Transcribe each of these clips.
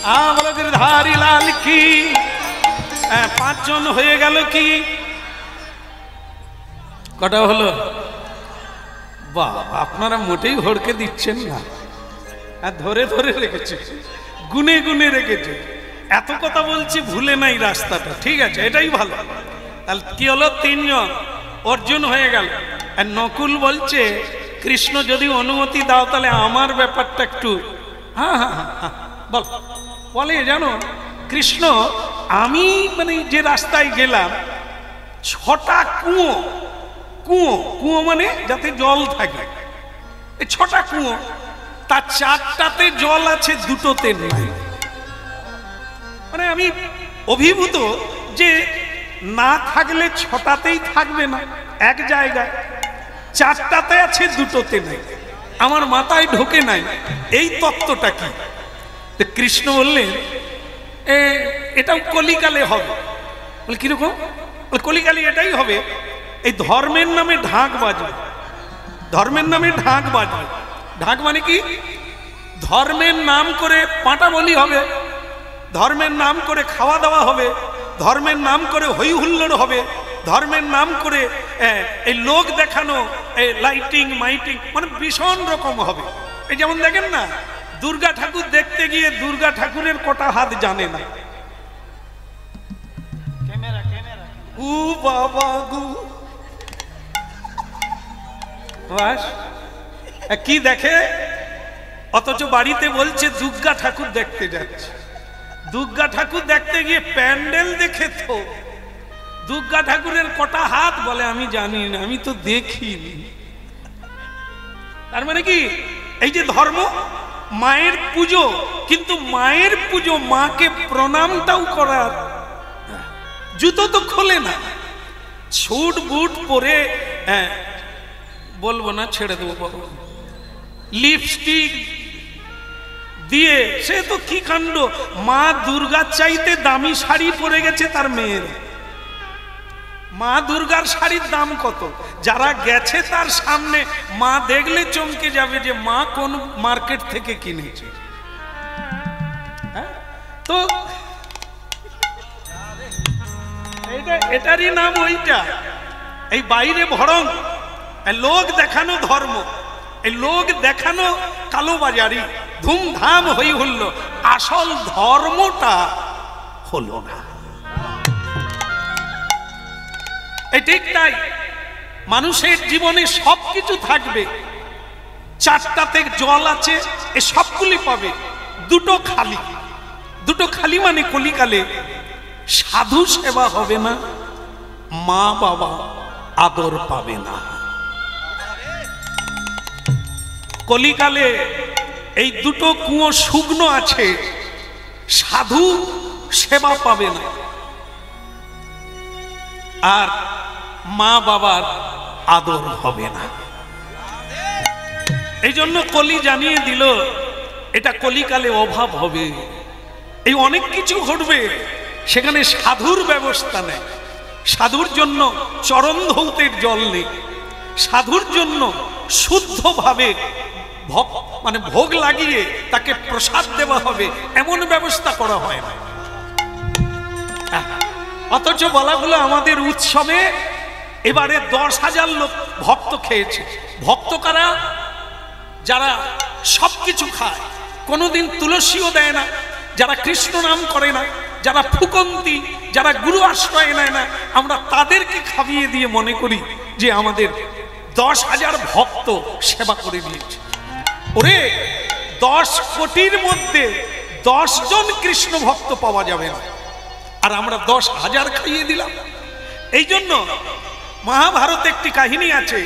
বলো ধারি লাল কি। 5 জন হয়ে গেল কি? কটা হলো? বাবা, আপনারা মোটেই হড়কে দিচ্ছেন না, ধরে ধরে রেখেছে, গুনে গুনে রেখেছে। এত কথা বলছি, ভুলে নাই রাস্তাটা, ঠিক আছে, এটাই ভালো। তাহলে কি হলো? 3 জন অর্জুন হয়ে গেল। আর নকুল বলছে, কৃষ্ণ যদি অনুমতি দাও তাহলে আমার ব্যাপারটা একটু। হ্যাঁ হ্যাঁ হ্যাঁ বল। বলে জানো কৃষ্ণ, আমি মানে যে রাস্তায় গেলাম 6টা কুয়ো, কুয়ো কুয়ো মানে যাতে জল থাকে, এই 6টা কুয়ো, তার 4টাতে জল আছে, 2টোতে নাই। মানে আমি অভিভূত যে না থাকলে 6টাতেই থাকবে না, এক জায়গায় 4টাতে আছে, 2টোতে নাই। আমার মাথায় ঢোকে নাই এই তত্ত্বটা কি। কৃষ্ণ বললেন এটাও কলিকালে হবে। বলে কিরকম? কলিকালে এটাই হবে, এই ধর্মের নামে ঢাক বাজবে, ধর্মের নামে ঢাক বাজবে। ঢাক মানে কি? ধর্মের নাম করে পাঁটা বলি হবে, ধর্মের নাম করে খাওয়া দাওয়া হবে, ধর্মের নাম করে হই হুল্লোড় হবে, ধর্মের নাম করে এই লোক দেখানো, এই লাইটিং মাইটিং, মানে ভীষণ রকম হবে। এই যেমন দেখেন না, দুর্গা ঠাকুর দেখতে গিয়ে দুর্গা ঠাকুরের কটা হাত জানে না। উ বাবা গু, কি দেখে, অথচ বাড়িতে বলছে দুর্গা ঠাকুর দেখতে যাচ্ছে। দুর্গা ঠাকুর দেখতে গিয়ে প্যান্ডেল দেখে তো দুর্গা ঠাকুরের কটা হাত বলে আমি জানি না, আমি তো দেখিনি। তার মানে কি, এই যে ধর্ম, মায়ের পুজো, কিন্তু মায়ের পুজো, মাকে প্রণামটাও করার, জুতো তো খোলে না, ছুট বুট পরে, বলবো না, ছেড়ে দেবো বাবু, লিপস্টিক দিয়ে, সে তো কি কাণ্ড। মা দুর্গার চাইতে দামি শাড়ি পরে গেছে তার মেয়ের। মা দুর্গার শাড়ির দাম কত? যারা গেছে তার সামনে, মা দেখলে চমকে যাবে যে মা কোন মার্কেট থেকে কিনেছে। তো এটারই নাম ওইটা, এই বাইরে ভরং লোক দেখানো ধর্ম, এই লোক দেখানো কালোবাজারি, ধুমধাম হই হলো, আসল ধর্মটা হলো না। এই ঠিক তাই, মানুষের জীবনে সবকিছু থাকবে, 4টাতে জল আছে, এ সবগুলি পাবে, 2টো খালি। 2টো খালি মানে কলিকালে সাধু সেবা হবে না, মা বাবা আদর পাবে না। কলিকালে এই 2টো কুয়ো শুকনো আছে, সাধু সেবা পাবে না, আর মা বাবার আদর হবে না। এই জন্য কলি জানিয়ে দিল এটা কলিকালে অভাব হবে, এই অনেক কিছু ঘটবে, সেখানে সাধুর ব্যবস্থা নেই। সাধুর জন্য চরণ ধৌতের জল নেই, সাধুর জন্য শুদ্ধভাবে মানে ভোগ লাগিয়ে তাকে প্রসাদ দেওয়া হবে, এমন ব্যবস্থা করা হয় না। অথচ বলা হলো আমাদের উৎসবে এবারে 10,000 লোক ভক্ত খেয়েছে। ভক্ত কারা? যারা সবকিছু খায়, কোনোদিন তুলসীও দেয় না, যারা কৃষ্ণ নাম করে না, যারা ফুকন্তি, যারা গুরু আশ্রয় নেয় না, আমরা তাদেরকে খাইয়ে দিয়ে মনে করি যে আমাদের 10,000 ভক্ত সেবা করে দিয়েছে। ওরে, 10 কোটির মধ্যে 10 জন কৃষ্ণ ভক্ত পাওয়া যাবে না, আর আমরা 10,000 খাইয়ে দিলাম। এই জন্য মহাভারতে একটি কাহিনী আছে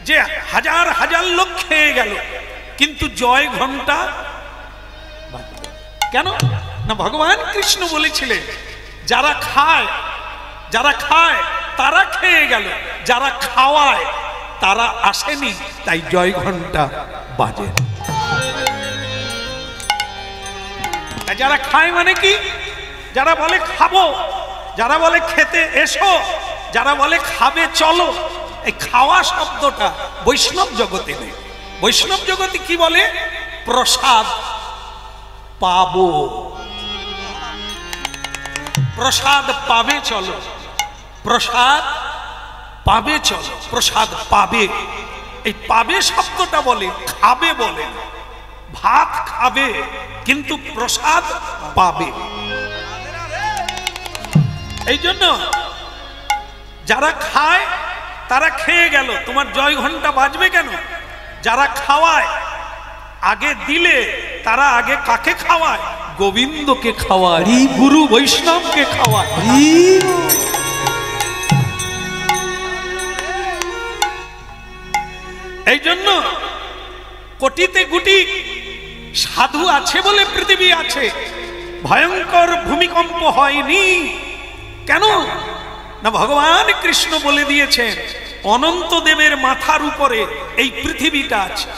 যে হাজার হাজার লোক খেয়ে গেল, কিন্তু জয় ঘন্টা কেন না? ভগবান কৃষ্ণ বলেছিলেন যারা খায় তারা খেয়ে গেল, যারা খাওয়ায় তারা আসেনি, তাই জয় ঘন্টা বাজে। যারা খায় মানে কি? যারা বলে খাবো, যারা বলে খেতে এসো, যারা বলে খাবে চলো। এই খাওয়া শব্দটা বৈষ্ণব জগতে নেই। বৈষ্ণব জগতে কি বলে? প্রসাদ পাবো। প্রসাদ পাবে চলো, প্রসাদ পাবে চলো, প্রসাদ পাবে। এই পাবে শব্দটা বলে, খাবে বলে না। ভাত খাবে কিন্তু প্রসাদ পাবে। এই জন্য যারা খায় তারা খেয়ে গেল, তোমার জয় ঘন্টা বাজবে কেন? যারা খাওয়ায় আগে দিলে, তারা আগে কাকে খাওয়ায়? গোবিন্দকে খাওয়ায়, গুরু বৈষ্ণবকে খাওয়ায়। এই জন্য কোটিতে গুটি সাধু আছে বলে পৃথিবী আছে, ভয়ঙ্কর ভূমিকম্প হয়নি। কেন না, ভগবান কৃষ্ণ বলে দিয়েছেন অনন্ত দেবের মাথার উপরে এই পৃথিবীটা আছে,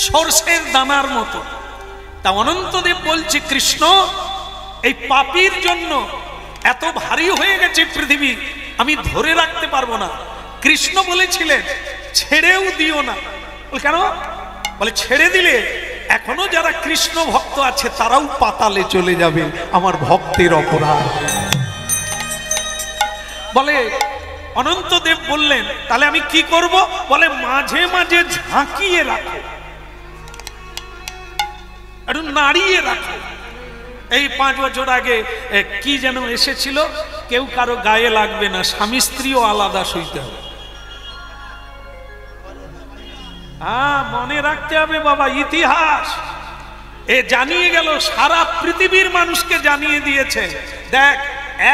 সরষের দানার মতো। তা অনন্তদেব বলছে, কৃষ্ণ এই পাপীর জন্য এত ভারী হয়ে গেছে পৃথিবী, আমি ধরে রাখতে পারবো না। কৃষ্ণ বলেছিলেন ছেড়েও দিও না। কেন? বলে ছেড়ে দিলে এখনো যারা কৃষ্ণ ভক্ত আছে তারাও পাতালে চলে যাবে, আমার ভক্তের অপরাধ। বলে অনন্তদেব বললেন তাহলে আমি কি করব? বলে মাঝে মাঝে ঝাঁকিয়ে রাখো, একটু নাড়িয়ে রাখো। এই 5 বছর আগে কি যেন এসেছিল, কেউ কারো গায়ে লাগবে না, স্বামী স্ত্রীও আলাদা শুইতে হবে। মনে রাখতে হবে বাবা, ইতিহাস এ জানিয়ে গেল, সারা পৃথিবীর মানুষকে জানিয়ে দিয়েছে। দেখ,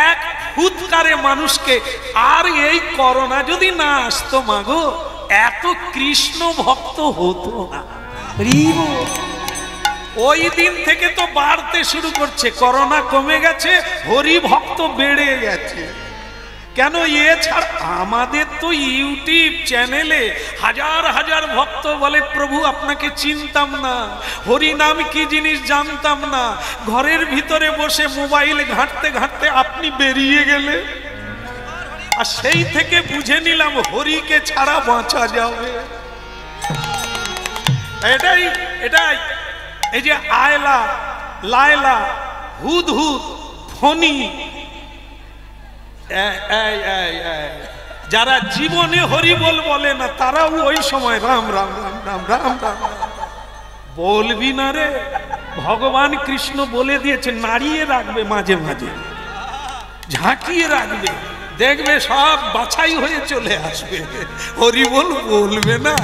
এক ফুৎকারে মানুষকে, আর এই করোনা যদি না আসতো মাগো, এত কৃষ্ণ ভক্ত হতো না। ওই দিন থেকে তো বাড়তে শুরু করছে, করোনা কমে গেছে, হরি ভক্ত বেড়ে গেছে। কেন? এছাড়া আমাদের তো ইউটিউব চ্যানেলে হাজার হাজার ভক্ত বলে, প্রভু আপনাকে চিনতাম না, হরি নাম কি জিনিস জানতাম না, ঘরের ভিতরে বসে মোবাইল ঘাঁটতে ঘাঁটতে আপনি বেরিয়ে গেলে, আর সেই থেকে বুঝে নিলাম হরিকে ছাড়া বাঁচা যাবে। এটাই এটাই এই যে আয়লা, লায়লা, হুদ হুদ, ফণি, যারা জীবনে হরি বলে না, তারাও ওই সময় রাম রাম রাম রাম রাম রাম বলবি না রে। ভগবান কৃষ্ণ বলে দিয়েছে নাড়িয়ে রাখবে, মাঝে মাঝে ঝাঁকিয়ে রাখবে, দেখবে সব বাছাই হয়ে চলে আসবে। হরি বলবে না,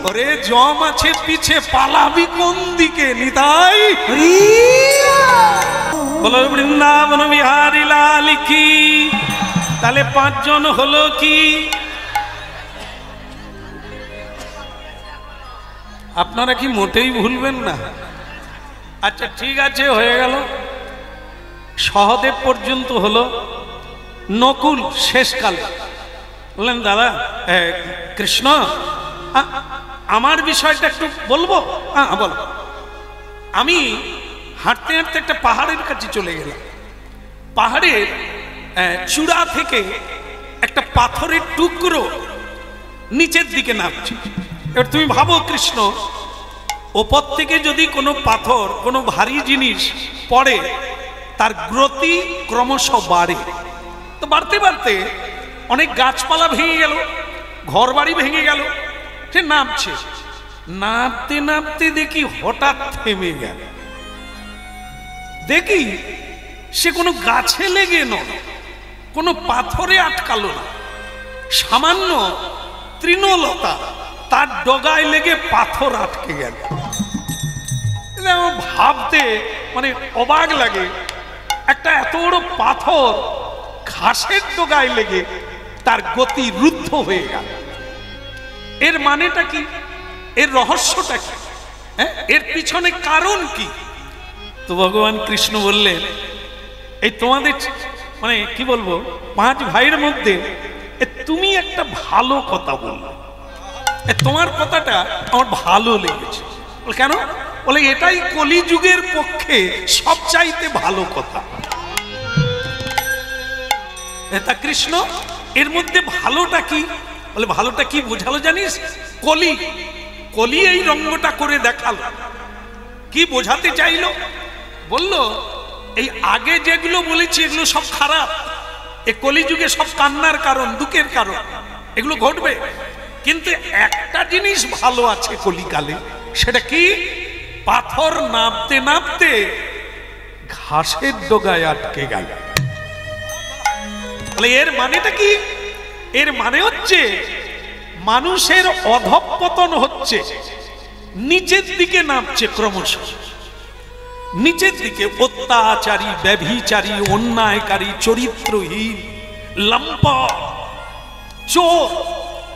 ওরে জম আছে পিছে, পালাবি কোন দিকে? নিতাই বলো বৃন্দাবন বিহারী লাল কি। তাহলে 5 জন হলো কি? আপনারা কি মোটেই ভুলবেন না? আচ্ছা ঠিক আছে, হয়ে গেল। সহদেব পর্যন্ত হলো, নকুল শেষকাল বললেন দাদা কৃষ্ণ আমার বিষয়টা একটু বলবো। বলো। আমি হাঁটতে হাঁটতে একটা পাহাড়ের কাছে চলে গেলাম, পাহাড়ের চূড়া থেকে একটা পাথরের টুকরো নিচের দিকে নামছে। এবার তুমি ভাবো কৃষ্ণ, ওপর থেকে যদি কোনো পাথর, কোনো ভারী জিনিস পড়ে, তার গতি ক্রমশ বাড়ে। তো বাড়তে বাড়তে অনেক গাছপালা ভেঙে গেল, ঘর বাড়ি ভেঙে গেল, সে নামছে। নামতে নামতে দেখি হঠাৎ থেমে গেল। দেখি সে কোনো গাছে লেগে নয়, কোনো পাথরে আটকালো না, সামান্য তৃণলতা তার ডগায় লেগে পাথর আটকে গেল। ভাবতে মানে অবাক লাগে, একটা এত বড় পাথর ঘাসের ডগায় লেগে তার গতি রুদ্ধ হয়ে গেল। এর মানেটা কি? এর রহস্যটা কি? এর পিছনে কারণ কি? তো ভগবান কৃষ্ণ বললেন, এই তোমাদের মানে কি বলবো, 5 ভাইয়ের মধ্যে তুমি একটা ভালো কথা বললে, তোমার কথাটা আমার ভালো লেগেছে। কেন? বলে এটাই কলিযুগের পক্ষে সবচাইতে ভালো কথা। তা কৃষ্ণ এর মধ্যে ভালোটা কি? বলে ভালোটা কি বোঝালো জানিস? কলি, কলি এই রঙ্গটা করে দেখালো। কি বোঝাতে চাইলো? বলল এই আগে যেগুলো বলেছি এগুলো সব খারাপ, এই কলিযুগে সব কান্নার কারণ, দুঃখের কারণ, এগুলো ঘটবে। কিন্তু একটা জিনিস ভালো আছে কলিকালে, সেটা কি? পাথর নামতে নামতে ঘাসের ডগায় আটকে গেল। এর মানেটা কি? এর মানে হচ্ছে মানুষের অধঃপতন হচ্ছে, নিচের দিকে নামছে ক্রমশ, নিচের দিকে। অত্যাচারী, ব্যভিচারী, অন্যায়কারী, চরিত্রহীন, লম্পট, চোর,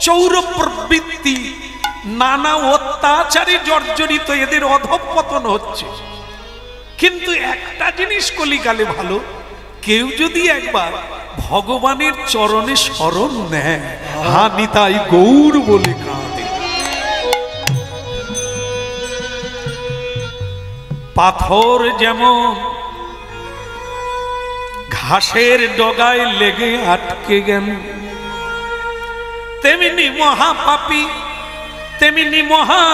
চৌর প্রবৃত্তি, নানা অত্যাচারে জর্জরিত এদের অধঃপতন হচ্ছে। কিন্তু একটা জিনিস কলিকালে ভালো, কেউ যদি একবার ভগবানের চরণে শরণ নেয়, হা নিতাই গৌর বলে কাঁদে। পাথর যেমন ঘাসের ডগায় লেগে আটকে গেল, তেমনি মহাপাপী, তেমনি মহা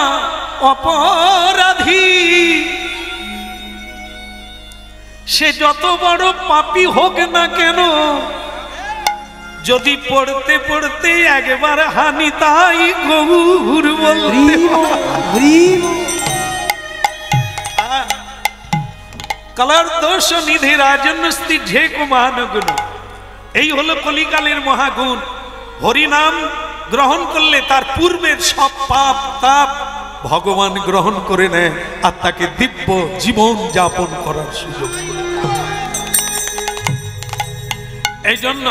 অপরাধী, সে যত বড় পাপী হোক না কেন, যদি পড়তে পড়তে একবার হানি তাই গৌর বলতে, কলার দোষ নিধি রাজন্যস্তি ঢেক মহানগুণ। এই হলো কলিকালের মহাগুণ। হরিনাম গ্রহণ করলে তার পূর্বের সব পাপ তাপ ভগবান গ্রহণ করে নেয় আর তাকে দিব্য জীবন যাপন করার সুযোগ। এই জন্য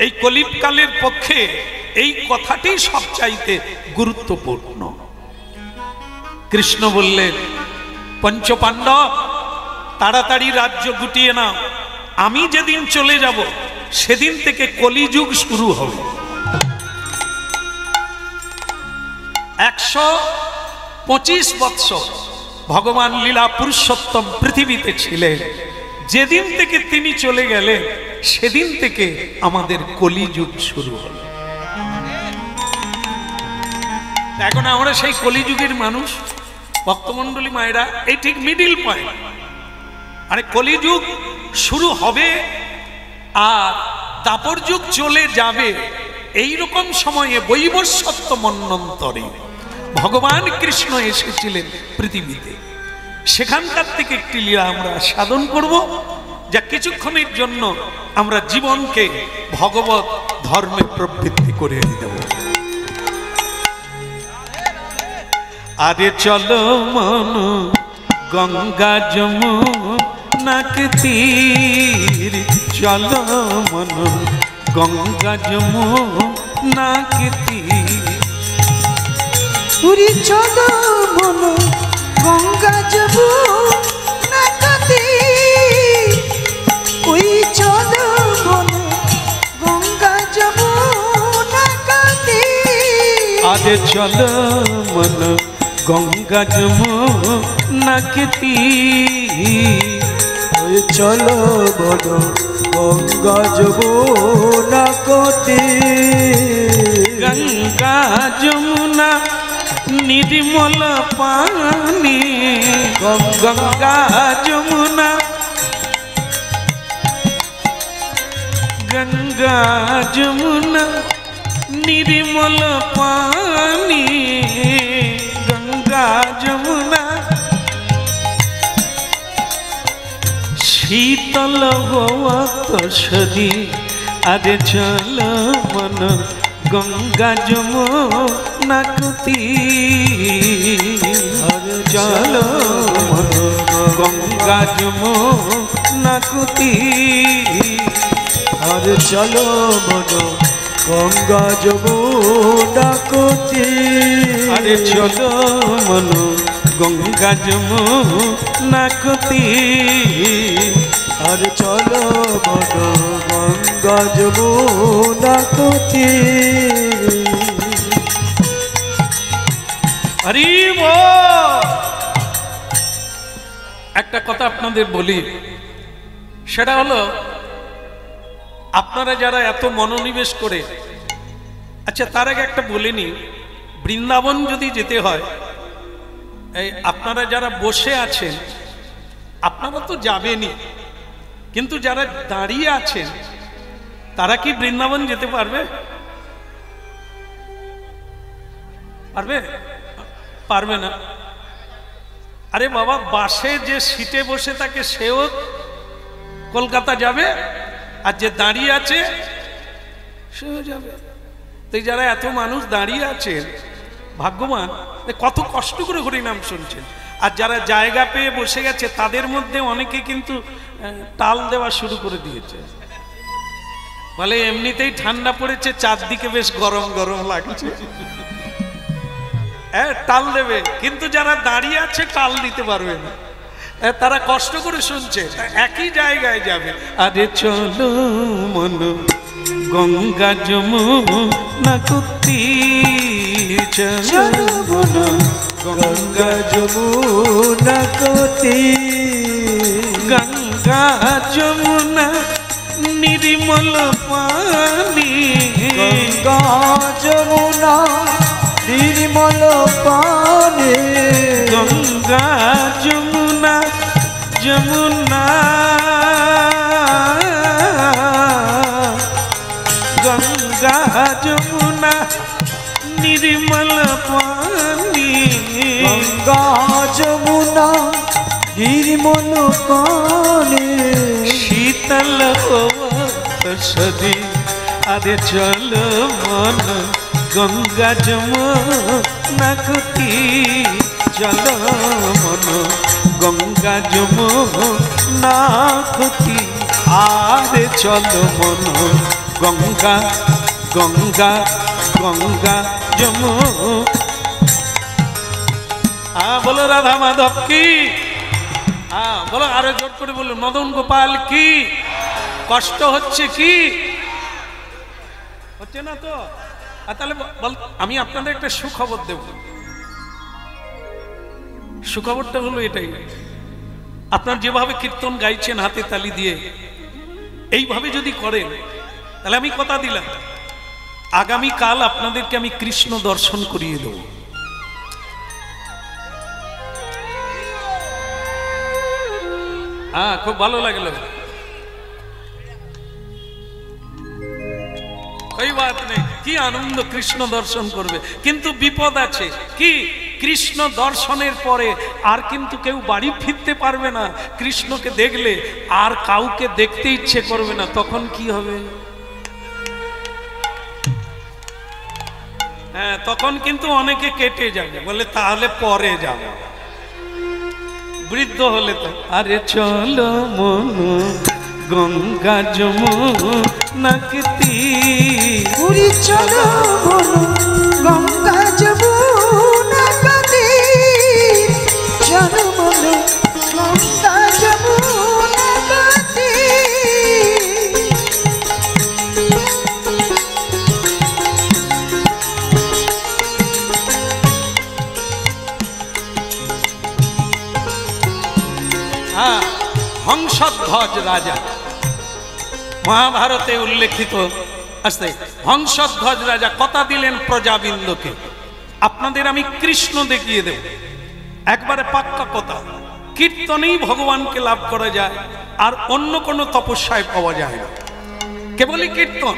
এই কলিকালের পক্ষে এই কথাটি সবচাইতে গুরুত্বপূর্ণ। কৃষ্ণ বললেন, পঞ্চপাণ্ডব তাড়াতাড়ি রাজ্য গুটিয়ে নাও, আমি যেদিন চলে যাব সেদিন থেকে কলিযুগ শুরু হবে। 125 বৎসর ভগবান লীলা পুরুষোত্তম পৃথিবীতে ছিলেন। যেদিন থেকে তিনি চলে গেলেন সেদিন থেকে আমাদের কলিযুগ শুরু হলো। এখন আমরা সেই কলিযুগের মানুষ, ভক্তমণ্ডলী মায়েরা, এই ঠিক মিডিল পয়েন্ট। আরে কলিযুগ শুরু হবে আর দাপর যুগ চলে যাবে, এই রকম সময়ে বৈবস্বত্ব মন্বন্তরে ভগবান কৃষ্ণ এসেছিলেন পৃথিবীতে। সেখানকার থেকে একটি লীলা আমরা সাধন করব, যা কিছুক্ষণের জন্য আমরা জীবনকে ভগবত ধর্মে প্রবৃত্তি করে দেব। আরে চলো মন গঙ্গা যমুনার তীর, চলো মন গঙ্গা যমুনার তীর, পুরী চলো মন গঙ্গা যমুনার তীর, ওই চলো মন গঙ্গা যমুনার তীর। আরে চলো মন গঙ্গা যমুনার তীর, ওই চলো মন গঙ্গা যমুনার তীর। গঙ্গা যমুনা নির্মল পানি, গঙ্গা যমুনা, গঙ্গা যমুনা নির্মল পানি, গঙ্গা যমুনা শীতল হওয়া তো শরীর। আরে চলো মন গঙ্গা যমুনার তীর, আরে চলো মন গঙ্গা যমুনার তীর, আরে চলো মন গঙ্গা যমুনার তীর। আরে চলো মন গঙ্গা যমুনার তীর, আরে চলো মন গঙ্গা যমুনার তীর। হরি বল। একটা কথা আপনাদের বলি, সেটা হলো আপনারা যারা এত মনোনিবেশ করে, আচ্ছা তার আগে একটা বলিনি, বৃন্দাবন যদি যেতে হয়, এই আপনারা যারা বসে আছেন আপনারা তো যাবেনই, কিন্তু যারা দাঁড়িয়ে আছেন তারা কি বৃন্দাবন যেতে পারবে? পারবে? পারবে না। আরে বাবা, বাসে যে সিটে বসে থাকে সেও কলকাতা যাবে, আর যে দাঁড়িয়ে আছে সেও যাবে। তো যারা এত মানুষ দাঁড়িয়ে আছেন ভাগ্যবান, কত কষ্ট করে হরিনাম শুনছেন। আর যারা জায়গা পেয়ে বসে গেছে তাদের মধ্যে অনেকে কিন্তু টাল দেওয়া শুরু করে দিয়েছে, বলে এমনিতেই ঠান্ডা পড়েছে, চারদিকে বেশ গরম গরম লাগছে, টাল দেবে। কিন্তু যারা দাঁড়িয়ে আছে টাল দিতে পারবে না, তারা কষ্ট করে শুনছে, একই জায়গায় যাবে। আরে চলো মন গঙ্গা যমুনা কুতি, চলো মন গঙ্গা যমুনা কুতি, গঙ্গা যমুনা নির্মল পানি, গঙ্গা যমুনা নির্মল পানি, গঙ্গা যমুনা যমুনা, গঙ্গা যমুনা নির্মল পানি, গঙ্গা যমুনা নির্মল পানি, শীতল সদি। আরে চলো মন গঙ্গা যমুনা কুতি, চলো মন গঙ্গা যমুনা কুতি। আরে চলো মন গঙ্গা গঙ্গা গঙ্গা যমুনা। বলো রাধা মাধব কি, বলো আরো জোর করে বলো মদন গোপাল কি। কষ্ট হচ্ছে কি? হচ্ছে না তো? তাহলে বল, আমি আপনাদের একটা সুখবর দেব। সুখবরটা হলো এটাই, আপনার যেভাবে কীর্তন গাইছেন হাতে তালি দিয়ে, এইভাবে যদি করেন তাহলে আমি কথা দিলাম আগামীকাল আপনাদেরকে আমি কৃষ্ণ দর্শন করিয়ে দেব। খুব ভালো লাগলো। कोई बात नहीं, কি আনন্দ কৃষ্ণ দর্শন করবে। কিন্তু বিপদ আছে কি, কৃষ্ণ দর্শনের পরে আর কিন্তু কেউ বাড়ি ফিরতে পারবে না। কৃষ্ণকে দেখলে আর কাউকে দেখতে ইচ্ছে করবে না, তখন কি হবে? হ্যাঁ, তখন কিন্তু অনেকে কেটে যাবে, বলে তাহলে পরে যাব, বৃদ্ধ হলে তো। আরে চলো মন গঙ্গা যমুনা কুতি, পুরী চলো মন গঙ্গা যমুনা কুতি, চলো মন গঙ্গা যমুনা কুতি। হংসধ্বজ রাজা, মহাভারতে উল্লেখিত আছে। হংসধ্বজ রাজা কথা দিলেন প্রজাবিন্দুকে, আপনাদের আমি কৃষ্ণ দেখিয়ে দেব, একবারে পাক্কা কথা। কীর্তনেই ভগবানকে লাভ করা যায়, আর অন্য কোনো তপস্যায় পাওয়া যায় না, কেবলই কীর্তন।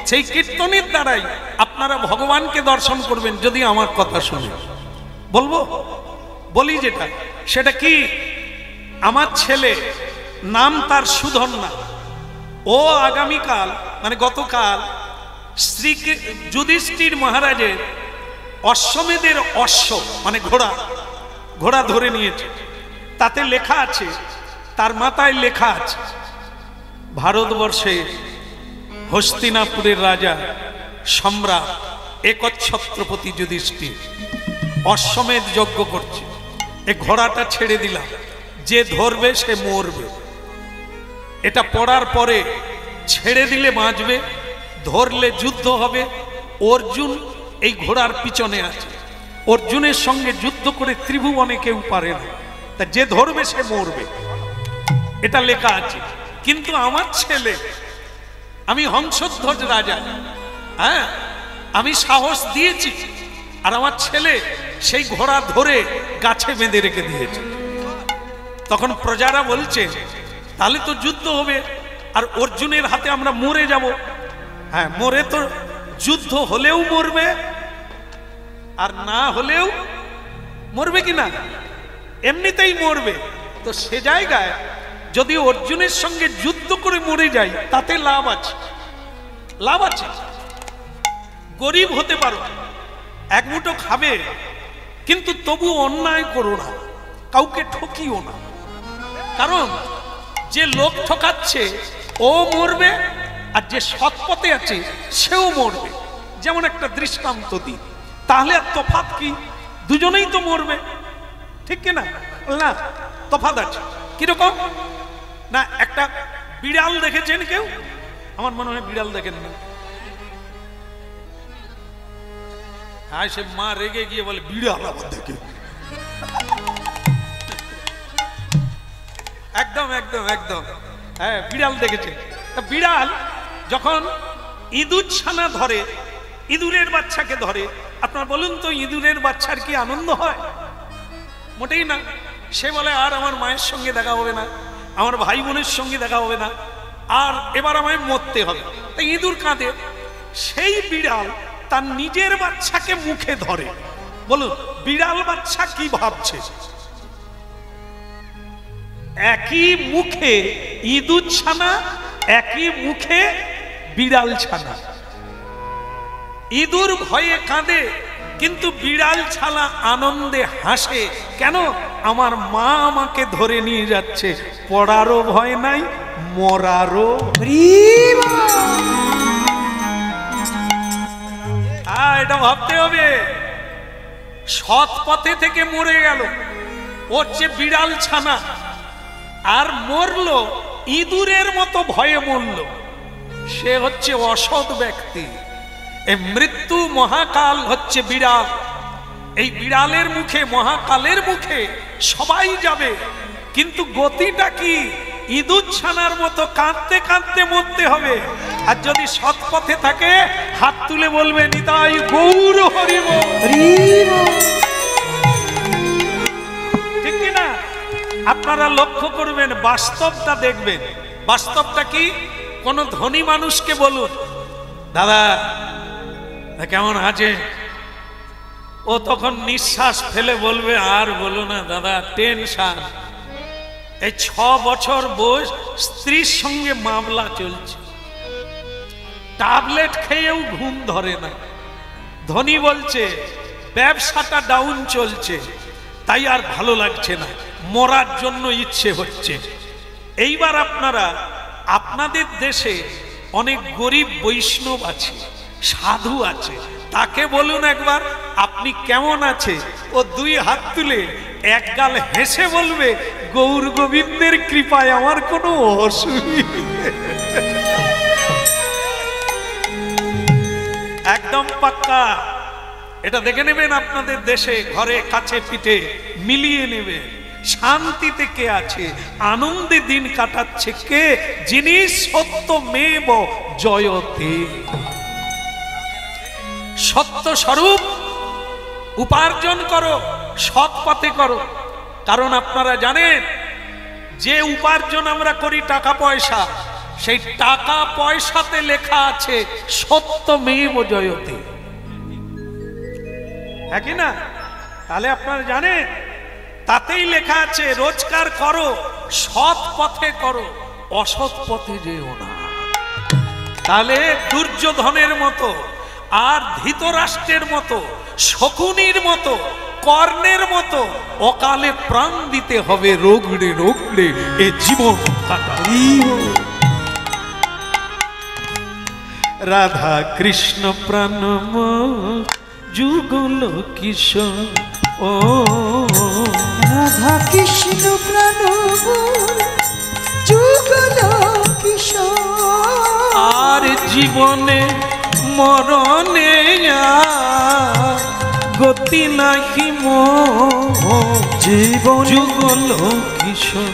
সেই কীর্তনের দ্বারাই আপনারা ভগবানকে দর্শন করবেন, যদি আমার কথা শুনে। বলবো, বলি যেটা, সেটা কি, আমার ছেলে নাম তার সুধন্যা, ও আগামীকাল মানে গতকাল শ্রী যুধিষ্ঠির মহারাজের অশ্বমেধের অশ্ব মানে ঘোড়া ধরে নিয়েছে। তাতে লেখা আছে, তার মাথায় লেখা আছে, ভারতবর্ষে হস্তিনাপুরের রাজা সম্রাট একচ্ছত্রপতি যুধিষ্ঠির অশ্বমেধ যজ্ঞ করছে, এ ঘোড়াটা ছেড়ে দিলাম, যে ধরবে সে মরবে। এটা পড়ার পরে ছেড়ে দিলে বাঁচবে, ধরলে যুদ্ধ হবে। অর্জুন এই ঘোড়ার পিছনে আছে, অর্জুনের সঙ্গে যুদ্ধ করে ত্রিভুবনে কেউ পারে না, তা যে ধরবে সে মরবে, এটা লেখা আছে। কিন্তু আমার ছেলে, আমি হংসধ্বজ রাজা, হ্যাঁ, আমি সাহস দিয়েছি, আর আমার ছেলে সেই ঘোড়া ধরে গাছে বেঁধে রেখে দিয়েছে। তখন প্রজারা বলছে তাহলে তো যুদ্ধ হবে, আর অর্জুনের হাতে আমরা মরে যাব। হ্যাঁ, মরে তো যুদ্ধ হলেও মরবে আর না হলেও মরবে কিনা, এমনিতেই মরবে। তো সে জায়গায় যদি অর্জুনের সঙ্গে যুদ্ধ করে মরে যাই তাতে লাভ আছে, লাভ আছে। গরিব হতে পারো, এক মুঠো খাবে, কিন্তু তবু অন্যায় করো না, কাউকে ঠকিও না। কারণ যে লোক ঠকাচ্ছে ও মরবে, আর যে সৎ পথে আছে সেও মরবে। যেমন একটা দৃষ্টান্ত দিই, তাহলে আর তফাৎ কি? দুজনেই তো মরবে, ঠিক কিনা? না, তফাৎ আছে। কিরকম না, একটা বিড়াল দেখেছেন কেউ? আমার মনে হয় বিড়াল দেখেন না। হ্যাঁ, সে মা রেগে গিয়ে বলে বিড়াল আবার দেখে। একদম একদম একদম, হ্যাঁ, বিড়াল দেখেছে। বিড়াল যখন ইঁদুর ছানা ধরে, ইঁদুরের বাচ্চাকে ধরে, আপনার বলুন তো ইঁদুরের বাচ্চার কি আনন্দ হয়? মোটেই না। সে বলে আর আমার মায়ের সঙ্গে দেখা হবে না, আমার ভাই বোনের সঙ্গে দেখা হবে না, আর এবার আমায় মরতে হবে। তাই ইঁদুর কাঁদে। সেই বিড়াল তার নিজের বাচ্চাকে মুখে ধরে। বলুন বিড়াল বাচ্চা কি ভাবছে? একই মুখে ইঁদুর ছানা, একই মুখে বিড়াল ছানা। ইঁদুর ভয়ে কাঁদে, কিন্তু বিড়াল ছানা আনন্দে হাসে। কেন? আমার মা আমাকে ধরে নিয়ে যাচ্ছে, পড়ারও ভয় নাই, মরারও। এটা ভাবতে হবে। সৎ পথে থেকে মরে গেল, ওর যে বিড়াল ছানা, আর মরলো ইঁদুরের মতো ভয়ে মরল, সে হচ্ছে অসৎ ব্যক্তি। এই মৃত্যু মহাকাল হচ্ছে বিড়াল। এই বিড়ালের মুখে, মহাকালের মুখে সবাই যাবে, কিন্তু গতিটা কি? ইঁদুর ছানার মতো কাঁদতে কাঁদতে মরতে হবে। আর যদি সৎ পথে থাকে হাত তুলে বলবে নিতাই গৌর হরি বল। ঠিক কিনা? আপনারা লক্ষ্য করবেন, বাস্তবটা দেখবেন। বাস্তবটা কি? কোন ধনী মানুষকে বলুন, দাদা কেমন আছে? ও তখন নিঃশ্বাস ফেলে বলবে, আর বলো না দাদা, টেনশন। এই 6 বছর বয়স, স্ত্রীর সঙ্গে মামলা চলছে, ট্যাবলেট খেয়েও ঘুম ধরে না। ধনী বলছে ব্যবসাটা ডাউন চলছে, তাই আর ভালো লাগছে না, মরার জন্য ইচ্ছে হচ্ছে। এইবার আপনারা, আপনাদের দেশে অনেক গরিব বৈষ্ণব আছে, সাধু আছে, তাকে বলুন একবার আপনি কেমন আছে? ও 2 হাত তুলে এক গাল হেসে বলবে, গৌর গোবিন্দের কৃপায় আমার কোনো অসুবিধা। একদম পাক্কা। এটা দেখে নেবেন আপনাদের দেশে, ঘরে কাছে পিঠে মিলিয়ে নেবেন। শান্তিতে কে আছে, আনন্দে দিন কাটাচ্ছে কে? যিনি সত্যমেব জয়তে। সত্য স্বরূপ উপার্জন করো, সৎ পথে করো। কারণ আপনারা জানেন, যে উপার্জন আমরা করি টাকা পয়সা, সেই টাকা পয়সাতে লেখা আছে সত্যমেব জয়তে, হ্যাঁ কি না? তাহলে আপনারা জানেন, তাতেই লেখা আছে রোজগার করো, সৎ পথে করো, অসৎ পথে যেও না। তাহলে দুর্যোধনের মতো, আর ধৃতরাষ্ট্রের মতো, শকুনির মতো, কর্ণের মতো অকালে প্রাণ দিতে হবে, রোগড়ে রোগড়ে এ জীবন কাটা। রাধা কৃষ্ণ প্রাণম যুগল কিশোর, ও রাধা কৃষ্ণ প্রাণম যুগল কিশোর। আর জীবনে মরণে গতি নাহি মোহ, জীবন যুগল কিশোর।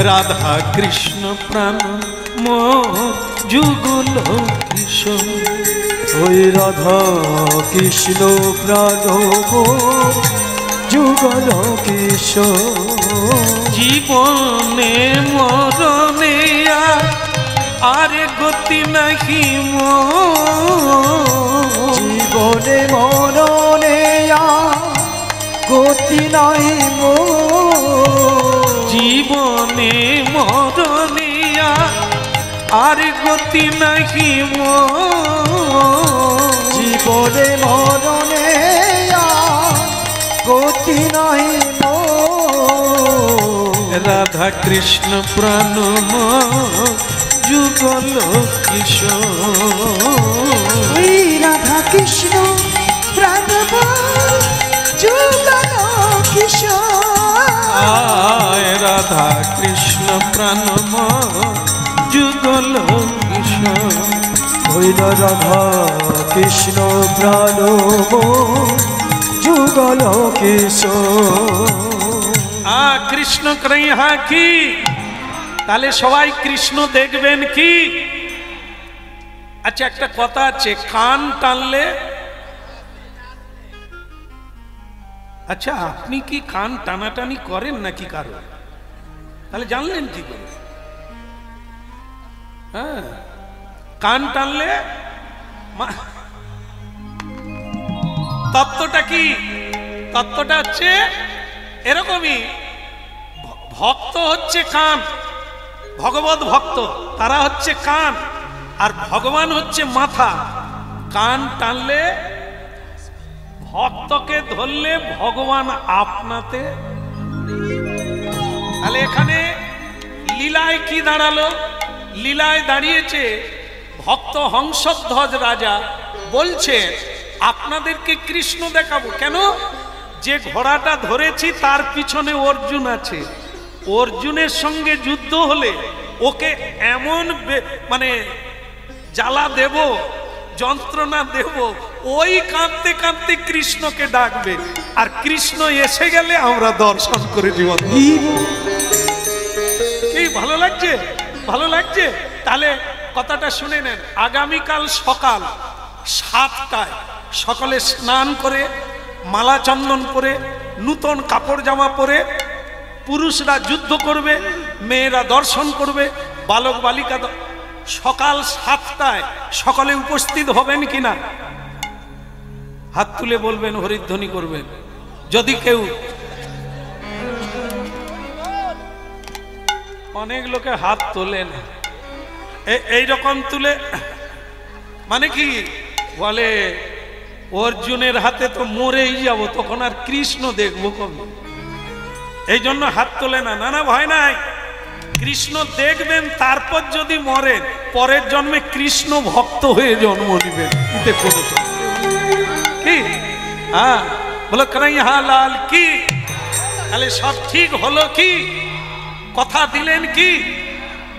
রাধা কৃষ্ণ প্রাণ মোহ যুগল কিশোর। ওই রাধা কৃষ্ণ প্রাণ যুগল কিশোর। জীবনে মরণে আর গতি নাহি জীবনে মরণে গতি নাই জীবনে মরণে আর গতি নাহি জীবনে মরণে গতি নাই রাধা কৃষ্ণ প্রাণম যুগল কিশোর রাধা কৃষ্ণ প্রাণম যুগল কিশোর আয় রাধা কৃষ্ণ প্রাণম যুগল কিশোর হইল রাধা কৃষ্ণ প্রাণম যুগল কিশোর কৃষ্ণ কৃহা কি তাহলে সবাই কৃষ্ণ দেখবেন কি? আচ্ছা একটা কথা আছে, কান টানলে, আচ্ছা আপনি কি কান টানাটানি করেন নাকি কারো? তাহলে জানলেন কি করে? হ্যাঁ, কান টানলে তত্ত্বটা কি? তত্ত্বটা হচ্ছে এরকমই, ভক্ত হচ্ছে কান, ভগবত ভক্ত তারা হচ্ছে কান, আর ভগবান হচ্ছে মাথা। কান টানলে, ভক্তকে ধরলে ভগবান আপনাতে। তাহলে এখানে লীলায় কি দাঁড়ালো? লীলায় দাঁড়িয়েছে ভক্ত হংসধ্বজ রাজা বলছে আপনাদেরকে কৃষ্ণ দেখাবো। কেন? যে ঘোড়াটা ধরেছি তার পিছনে অর্জুন আছে, অর্জুনের সঙ্গে যুদ্ধ হলে ওকে এমন মানে জ্বালা দেব, যন্ত্রণা দেব, ওই কাঁদতে কাঁদতে কৃষ্ণকে ডাকবে, আর কৃষ্ণ এসে গেলে আমরা দর্শন করে জীবন। কি ভালো লাগছে? ভালো লাগছে? তাহলে কথাটা শুনে নেন। আগামীকাল সকাল 7টায় সকালে স্নান করে, মালা চন্দন করে, নূতন কাপড় জামা পরে পুরুষরা যুদ্ধ করবে, মেয়েরা দর্শন করবে, বালক বালিকা। সকাল 7টায় সকালে উপস্থিত হবেন কিনা হাত তুলে বলবেন, হরিধ্বনি করবেন। যদি কেউ, অনেক লোকে হাত তোলেন, এইরকম তুলে মানে কি বলে, অর্জুনের হাতে তো মরেই যাব, তখন আর কৃষ্ণ দেখবো কবে? এই জন্য হাত তোলে না। না না, ভয় নাই, কৃষ্ণ দেখবেন, তারপর যদি মরেন পরের জন্মে কৃষ্ণ ভক্ত হয়ে জন্ম নেবেন। কি? হ্যাঁ, বলো কানাইয়া লাল কি? তাহলে সব ঠিক হলো কি? কথা দিলেন কি?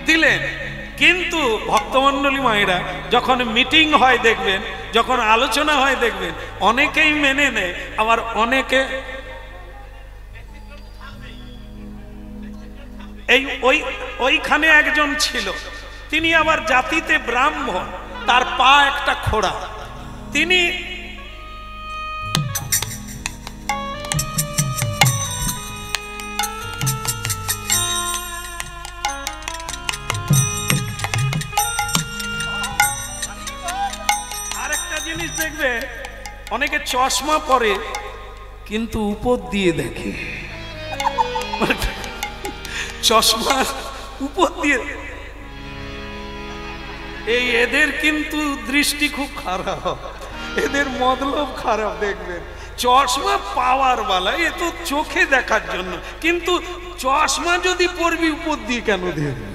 দিলেন। কিন্তু ভক্তমণ্ডলী মায়েরা, যখন মিটিং হয় দেখবেন, যখন আলোচনা হয় দেখবেন, অনেকেই মেনে নেয়, আবার অনেকে ওইখানে একজন ছিল, তিনি আবার জাতিতে ব্রাহ্মণ, তার পা একটা খোড়া। তিনি আরেকটা জিনিস দেখবে, অনেকে চশমা পরে কিন্তু উপর দিয়ে দেখে, চশমা উপর দিয়ে। এদের কিন্তু দৃষ্টি খুব খারাপ, এদের মতলব খারাপ। দেখবেন চশমা পাওয়ার বালা, এ তো চোখে দেখার জন্য, কিন্তু চশমা যদি পরবি উপর দিয়ে কেন দেখবি?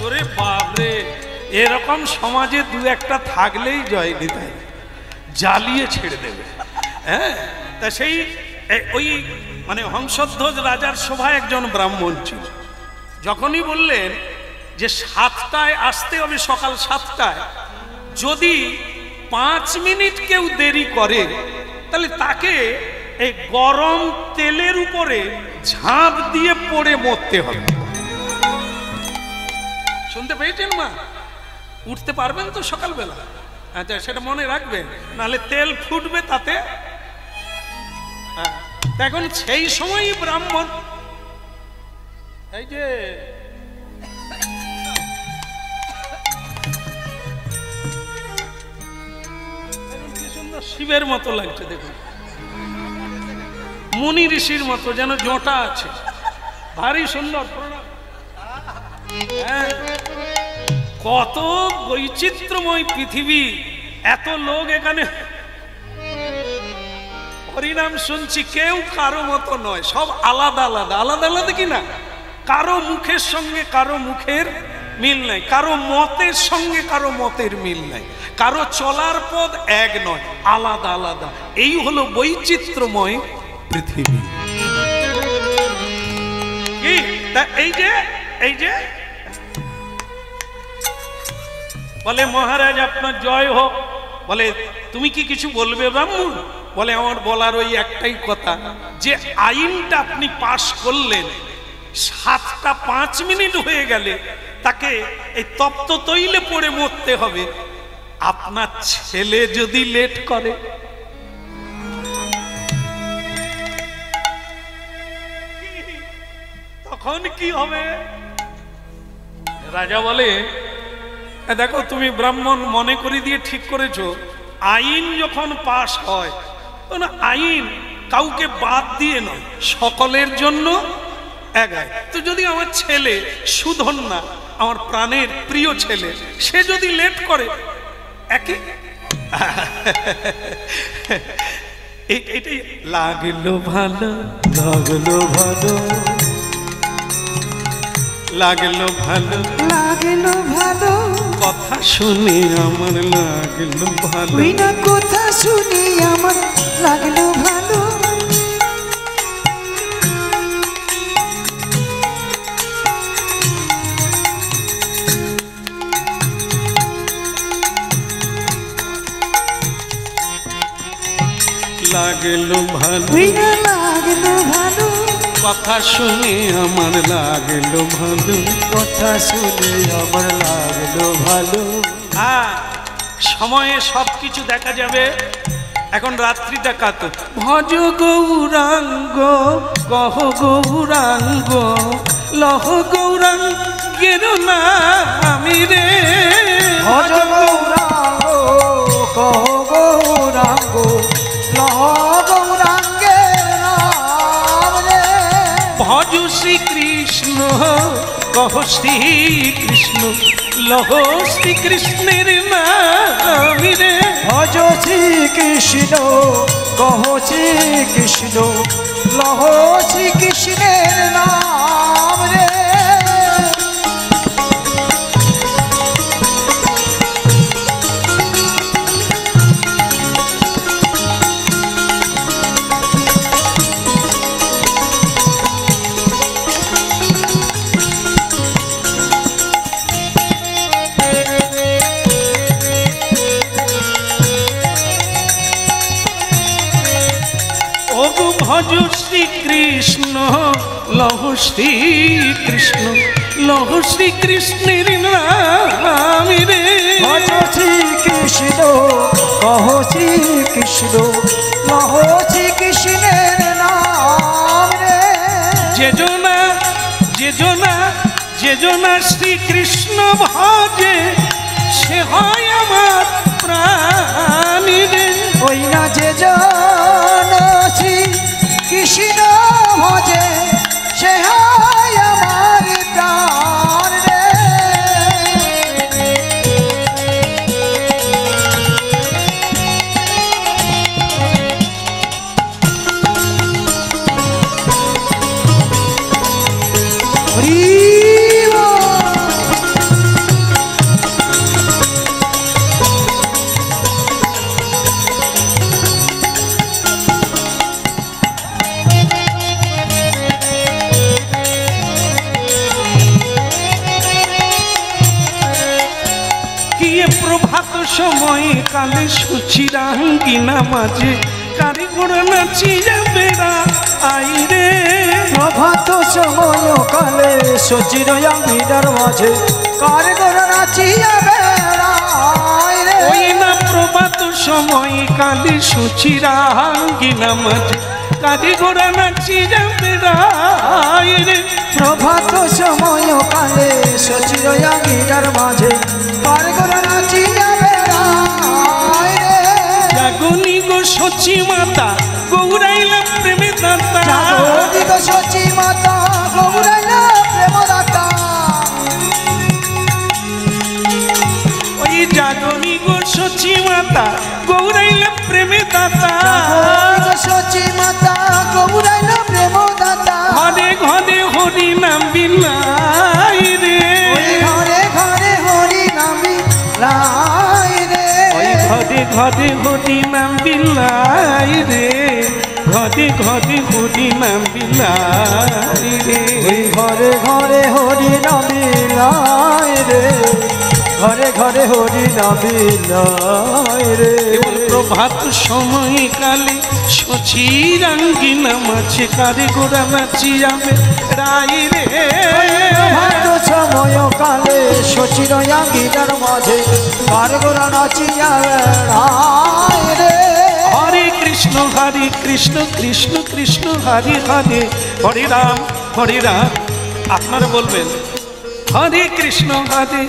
ওরে বাপরে, এরকম সমাজে দু একটা থাকলেই জয় নিতাই জ্বালিয়ে ছেড়ে দেবে। হ্যাঁ, তা সেই ওই মানে হংসধ্বজ রাজার সভায় একজন ব্রাহ্মণ ছিল। যখনই বললেন যে 7টায় আসতে হবে, সকাল 7টায়, যদি 5 মিনিট কেউ দেরি করে তাহলে তাকে এই গরম তেলের উপরে ঝাঁপ দিয়ে পড়ে মরতে হবে। শুনতে পেয়েছেন মা? উঠতে পারবেন তো সকালবেলা? আচ্ছা সেটা মনে রাখবেন, নাহলে তেল ফুটবে তাতে। এখন সেই সময়ই ব্রাহ্মণ এই যে কি সুন্দর শিবের মতো লাগছে দেখুন, মুনি ঋষির মতো যেন জোঁটা আছে, ভারী সুন্দর। হ্যাঁ, কত বৈচিত্র্যময় পৃথিবী, এত লোক এখানে হরিনাম শুনছি, কেউ কারো মতো নয়, সব আলাদা আলাদা আলাদা আলাদা কিনা, কারো মুখের সঙ্গে কারো মুখের মিল নাই, কারো মতের সঙ্গে কারো মতের মিল নাই, কারো চলার পথ এক নয়, আলাদা আলাদা। এই হলো বৈচিত্র্যময় পৃথিবী। কি তা এই যে বলে মহারাজ আপনার জয় হোক। বলে তুমি কি কিছু বলবে ব্রাহ্মণ? বলে আমার বলার ওই একটাই কথা, যে আইনটা আপনি পাশ করলেন 7টা 5 মিনিট হয়ে গেলে তাকে এই তপ্ত তৈলে পড়ে মরতে হবে। আপনার ছেলে যদি লেট করে, তখন কি হবে? রাজা বলে দেখো তুমি ব্রাহ্মণ মনে করে দিয়ে ঠিক করেছো, আইন যখন পাশ হয় তখন আইন কাউকে বাদ দিয়ে নয়, সকলের জন্য এক আইন। তো যদি আমার ছেলে সুধন্যা, আমার প্রাণের প্রিয় ছেলে, সে যদি লেট করে, একই এটাই লাগলো ভালো, লাগলো ভালো, লাগলো ভালো, লাগলো ভালো, কথা শুনে আমার লাগলো ভালো, বিনা কথা শুনে আমার লাগলো ভালো। লাগলো ভালো, বিনা লাগলো ভালো, কথা শুনে আমার লাগলো ভালো, কথা শুনে আমার লাগলো ভালো। হ্যাঁ, সময়ে সবকিছু দেখা যাবে। এখন রাত্রিটা কাত, ভজ গৌরাঙ্গ কহ গৌরাঙ্গ লহ গৌরাঙ্গের নামি রে, ভজ গৌরাঙ্গ কহ গৌরাঙ্গ লহ গৌরাঙ্গের নাম রে। ভজ শ্রীকৃষ্ণ কহ শ্রীকৃষ্ণ লহ শ্রীকৃষ্ণের নামি রে, ভজ শ্রীকৃষ্ণ কহ শ্রীকৃষ্ণ লহ শ্রীকৃষ্ণের নাম রে। ভজ শ্রীকৃষ্ণ লহ শ্রীকৃষ্ণ লহ শ্রীকৃষ্ণের নামি রে, ভজ শ্রীকৃষ্ণ কহ শ্রীকৃষ্ণ লহ শ্রীকৃষ্ণের নাম রে। যেজনা যেজনা যেজনা শ্রীকৃষ্ণ ভজে সে হয় আমার প্রাণী রে, ওই না যে জন শ্রী কৃষ্ণ ভজে সে হয় আমার প্রাণ রে। হরি প্রভাত সময় কালে সুচিরাঙ্গিনা মাঝে কারিগর নাচিয়া বেড়া আইরে, প্রভাত সময় কালে সচির আঙ্গিনার মাঝে কারিগর নাচিয়া বেড়ায় রে। ওই না প্রভাত সময় কালী সুচিরাঙ্গিনা মাঝে কাজে ঘোড়া নাচি যাবে রায় রে। প্রভাত সময় কালে সচির আঙ্গিনার মাঝে কারগোরা নাচি যাবে রায় রে। জাগনি গো সচি মাতা গৌরাইলা প্রেমে দাতা জাগনি গো সচি মাতা গৌরাইলা প্রেম দাতা। ওই জাগনি গো সচি মাতা গৌরাইলা প্রেমে দাতা জাগনি গো সচি মাতা গৌরাইলা প্রেম দাতা। ঘরে ঘরে হরি নাম বিলাই রে। ঘরে ঘরে হরি নামি লাই রে। ওই ঘরে ঘরে হরি নাম বিলাই রে। ঘরে ঘরে হরি নাম বিলাই রে। ঘরে ঘরে হরি নামি লাই রে। ঘরে ঘরে হরি নামি লাই রে। কেবল প্রভাত সময় কালে সচিরাঙ্গিনা মাঝে কারে গোড়া নাচি যাবে রাই রে। প্রভাত সময় কালে সচির আঙ্গিনার মাঝে কারগোরা নাচি যাবে রায় রে। হরে কৃষ্ণ কৃষ্ণ কৃষ্ণ হরে হরে হরে রাম। আপনারা বলবেন হরে কৃষ্ণ হরে।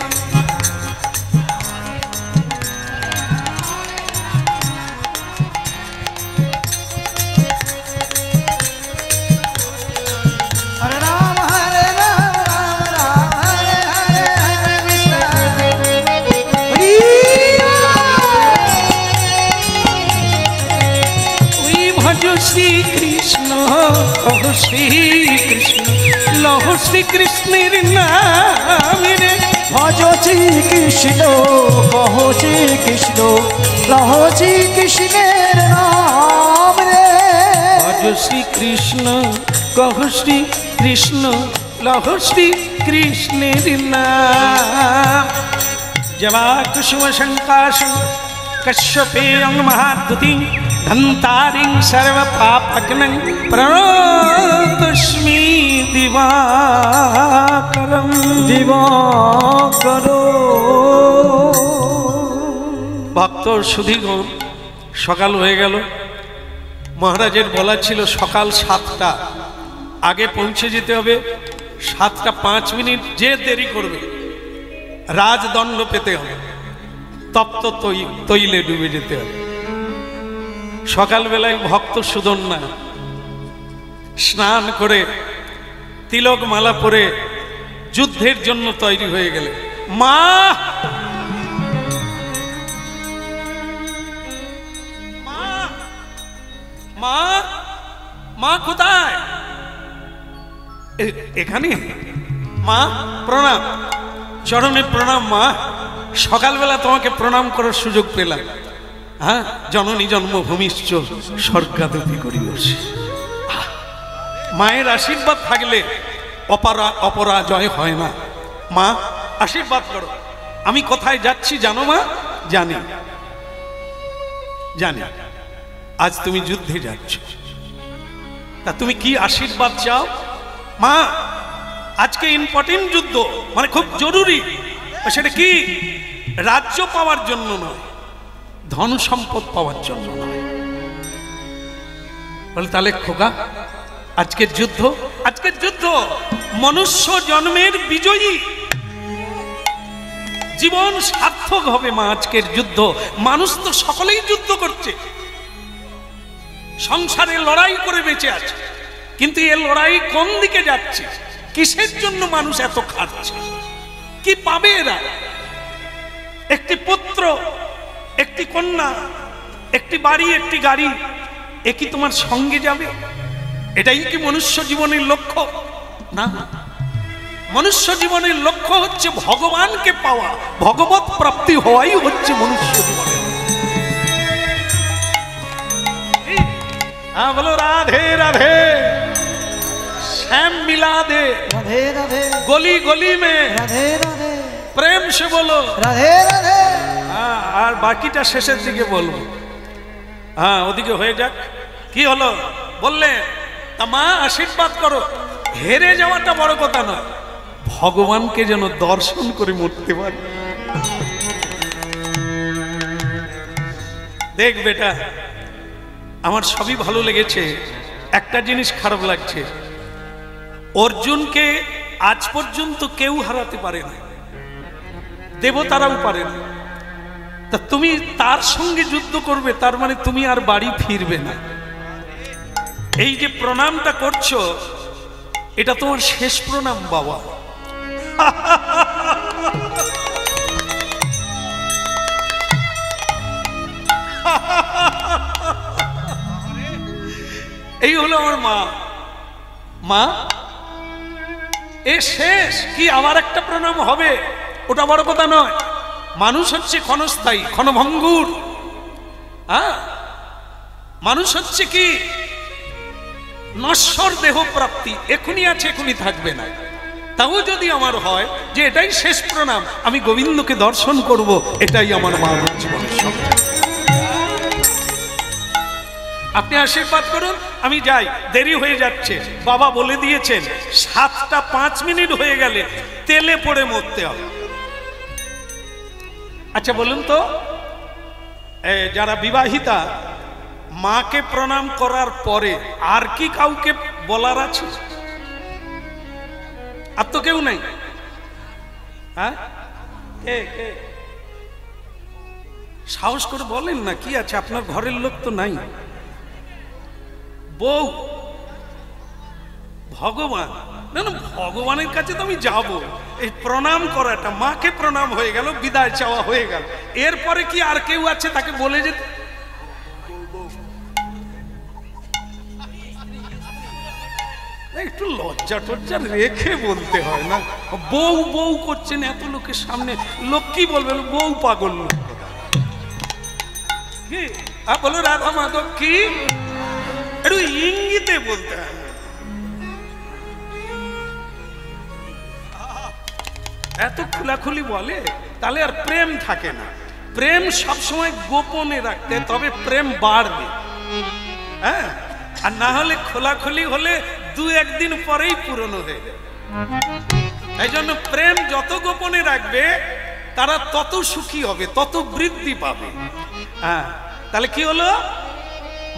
হরে রাম হরে রাম রাম রাম হরে হরে হরে কৃষ্ণ হরে হরি। ওই ভজ শ্রী কৃষ্ণ কহ শ্রী কৃষ্ণ লহ শ্রী কৃষ্ণের নাম রে। ভজ শ্রী কৃষ্ণ কহ শ্রী কৃষ্ণ লহ শ্রী কৃষ্ণের নাম রে। ভজ শ্রী কৃষ্ণ কহ শ্রী কৃষ্ণ লহ শ্রী কৃষ্ণের নাম। জবা কুসুম শঙ্কাশু কশ্যপেয়ং মহাদ্ভুতিং ধন্তারিং সর্ব পাপগ্নং প্রণতস্মি দিবাকরম। দিবাকর ভক্ত সুধীগণ, সকাল হয়ে গেল। মহারাজের বলা ছিল সকাল 7টা আগে পৌঁছে যেতে হবে। 7টা 5 মিনিট যে দেরি করবে রাজদণ্ড পেতে হবে, তপ্ত তৈলে ডুবে যেতে হবে। সকালবেলায় ভক্ত সুদন্যা স্নান করে তিলক মালা পরে যুদ্ধের জন্য তৈরি হয়ে গেলে। মা মা মা কোথায়? এখানে। মা প্রণাম, চরণে প্রণাম। মা সকালবেলা তোমাকে প্রণাম করার সুযোগ পেলাম। হ্যাঁ, জননী জন্মভূমিশ্চ স্বর্গাদপি করিয়সি। মায়ের আশীর্বাদ থাকলে অপরাজয় হয় না। মা আশীর্বাদ করো। আমি কোথায় যাচ্ছি জানো মা? জানি জানি। আজ তুমি যুদ্ধে যাচ্ছ, তা তুমি কি আশীর্বাদ চাও? মা আজকে ইম্পর্টেন্ট যুদ্ধ, মানে খুব জরুরি। সেটা কি? রাজ্য পাওয়ার জন্য নয়, ধন সম্পদ পাওয়ার জন্য নয়। বলে তাহলে খোকা আজকের যুদ্ধ মনুষ্য জন্মের বিজয়ী, জীবন সার্থক হবে মা আজকের যুদ্ধ। মানুষ তো সকলেই যুদ্ধ করছে, সংসারে লড়াই করে বেঁচে আছে, কিন্তু এ লড়াই কোন দিকে যাচ্ছে? কিসের জন্য মানুষ এত খাচ্ছে? কি পাবে এরা? একটি পুত্র, একটি কন্যা, একটি বাড়ি, একটি গাড়ি, এ কি তোমার সঙ্গে যাবে? এটাই কি মনুষ্য জীবনের লক্ষ্য? না, মনুষ্য জীবনের লক্ষ্য হচ্ছে ভগবানকে পাওয়া, ভগবত প্রাপ্তি হওয়াই হচ্ছে মনুষ্য জীবনের। हाँ बोलो राधे राधे, श्याम मिला दे রাধে রাধে गली गली में, রাধে রাধে प्रेम से बोलो রাধে রাধে। हाँ। আর বাকিটা শেষের দিকে বলবো। হ্যাঁ, ওদিকে হয়ে যাক। কি হলো বললে? তা মা আশীর্বাদ করো। হেরে যাওয়াটা বড় কথা নয়, ভগবানকে যেন দর্শন করে মরতে পারে। দেখ বেটা, আমার সবই ভালো লেগেছে, একটা জিনিস খারাপ লাগছে, অর্জুনকে আজ পর্যন্ত কেউ হারাতে পারে না, দেবতারাও পারে না। তা তুমি তার সঙ্গে যুদ্ধ করবে, তার মানে তুমি আর বাড়ি ফিরবে না। এই যে প্রণামটা করছো, এটা তোমার শেষ প্রণাম বাবা। এই হলো আমার মা। মা, এ শেষ কি আবার একটা প্রণাম হবে? ওটা বড় কথা নয়। মানুষ হচ্ছে ক্ষণস্থায়ী, ক্ষণভঙ্গুর। হ্যাঁ, মানুষ হচ্ছে কি নশ্বর দেহ প্রাপ্তি, এখনই আছে এখনই থাকবে না। তাও যদি আমার হয় যে এটাই শেষ প্রণাম, আমি গোবিন্দকে দর্শন করব, এটাই আমার মা জীবনের সঙ্গে। আপনি আশীর্বাদ করুন, আমি যাই, দেরি হয়ে যাচ্ছে। বাবা বলে দিয়েছেন 7:05 হয়ে গেলে তেলে পড়ে মরতে হবে। আচ্ছা বলুন তো, যারা বিবাহিতা, মাকে প্রণাম করার পরে আর কি কাউকে বলার আছে? আর তো কেউ নাই। হ্যাঁ, সাহস করে বলেন না, কি আছে? আপনার ঘরের লোক তো নাই। বউ, ভগবান, না না, ভগবানের কাছে তো আমি যাব। এই প্রণাম করাটা, মাকে প্রণাম হয়ে গেল, বিদায় চাওয়া হয়ে গেল, এরপরে কি আর কেউ আছে তাকে বলে যেতে? একটু লজ্জা টজ্জা রেখে বলতে হয় না? বউ বউ করছেন এত লোকের সামনে, লোক কি বলবে? বউ পাগল কি? বলো রাধা মাধব কি, একটু ইঙ্গিতে বলতে হয়। এত খোলাখুলি বলে তাহলে আর প্রেম থাকে না। প্রেম সবসময় গোপনে রাখতে, তবে প্রেম বাড়বে। হ্যাঁ, আর না হলে খোলাখুলি হলে 2-1 দিন পরেই পুরনো হয়ে যাবে। এই জন্য প্রেম যত গোপনে রাখবে, তারা তত সুখী হবে, তত বৃদ্ধি পাবে। হ্যাঁ, তাহলে কি হলো?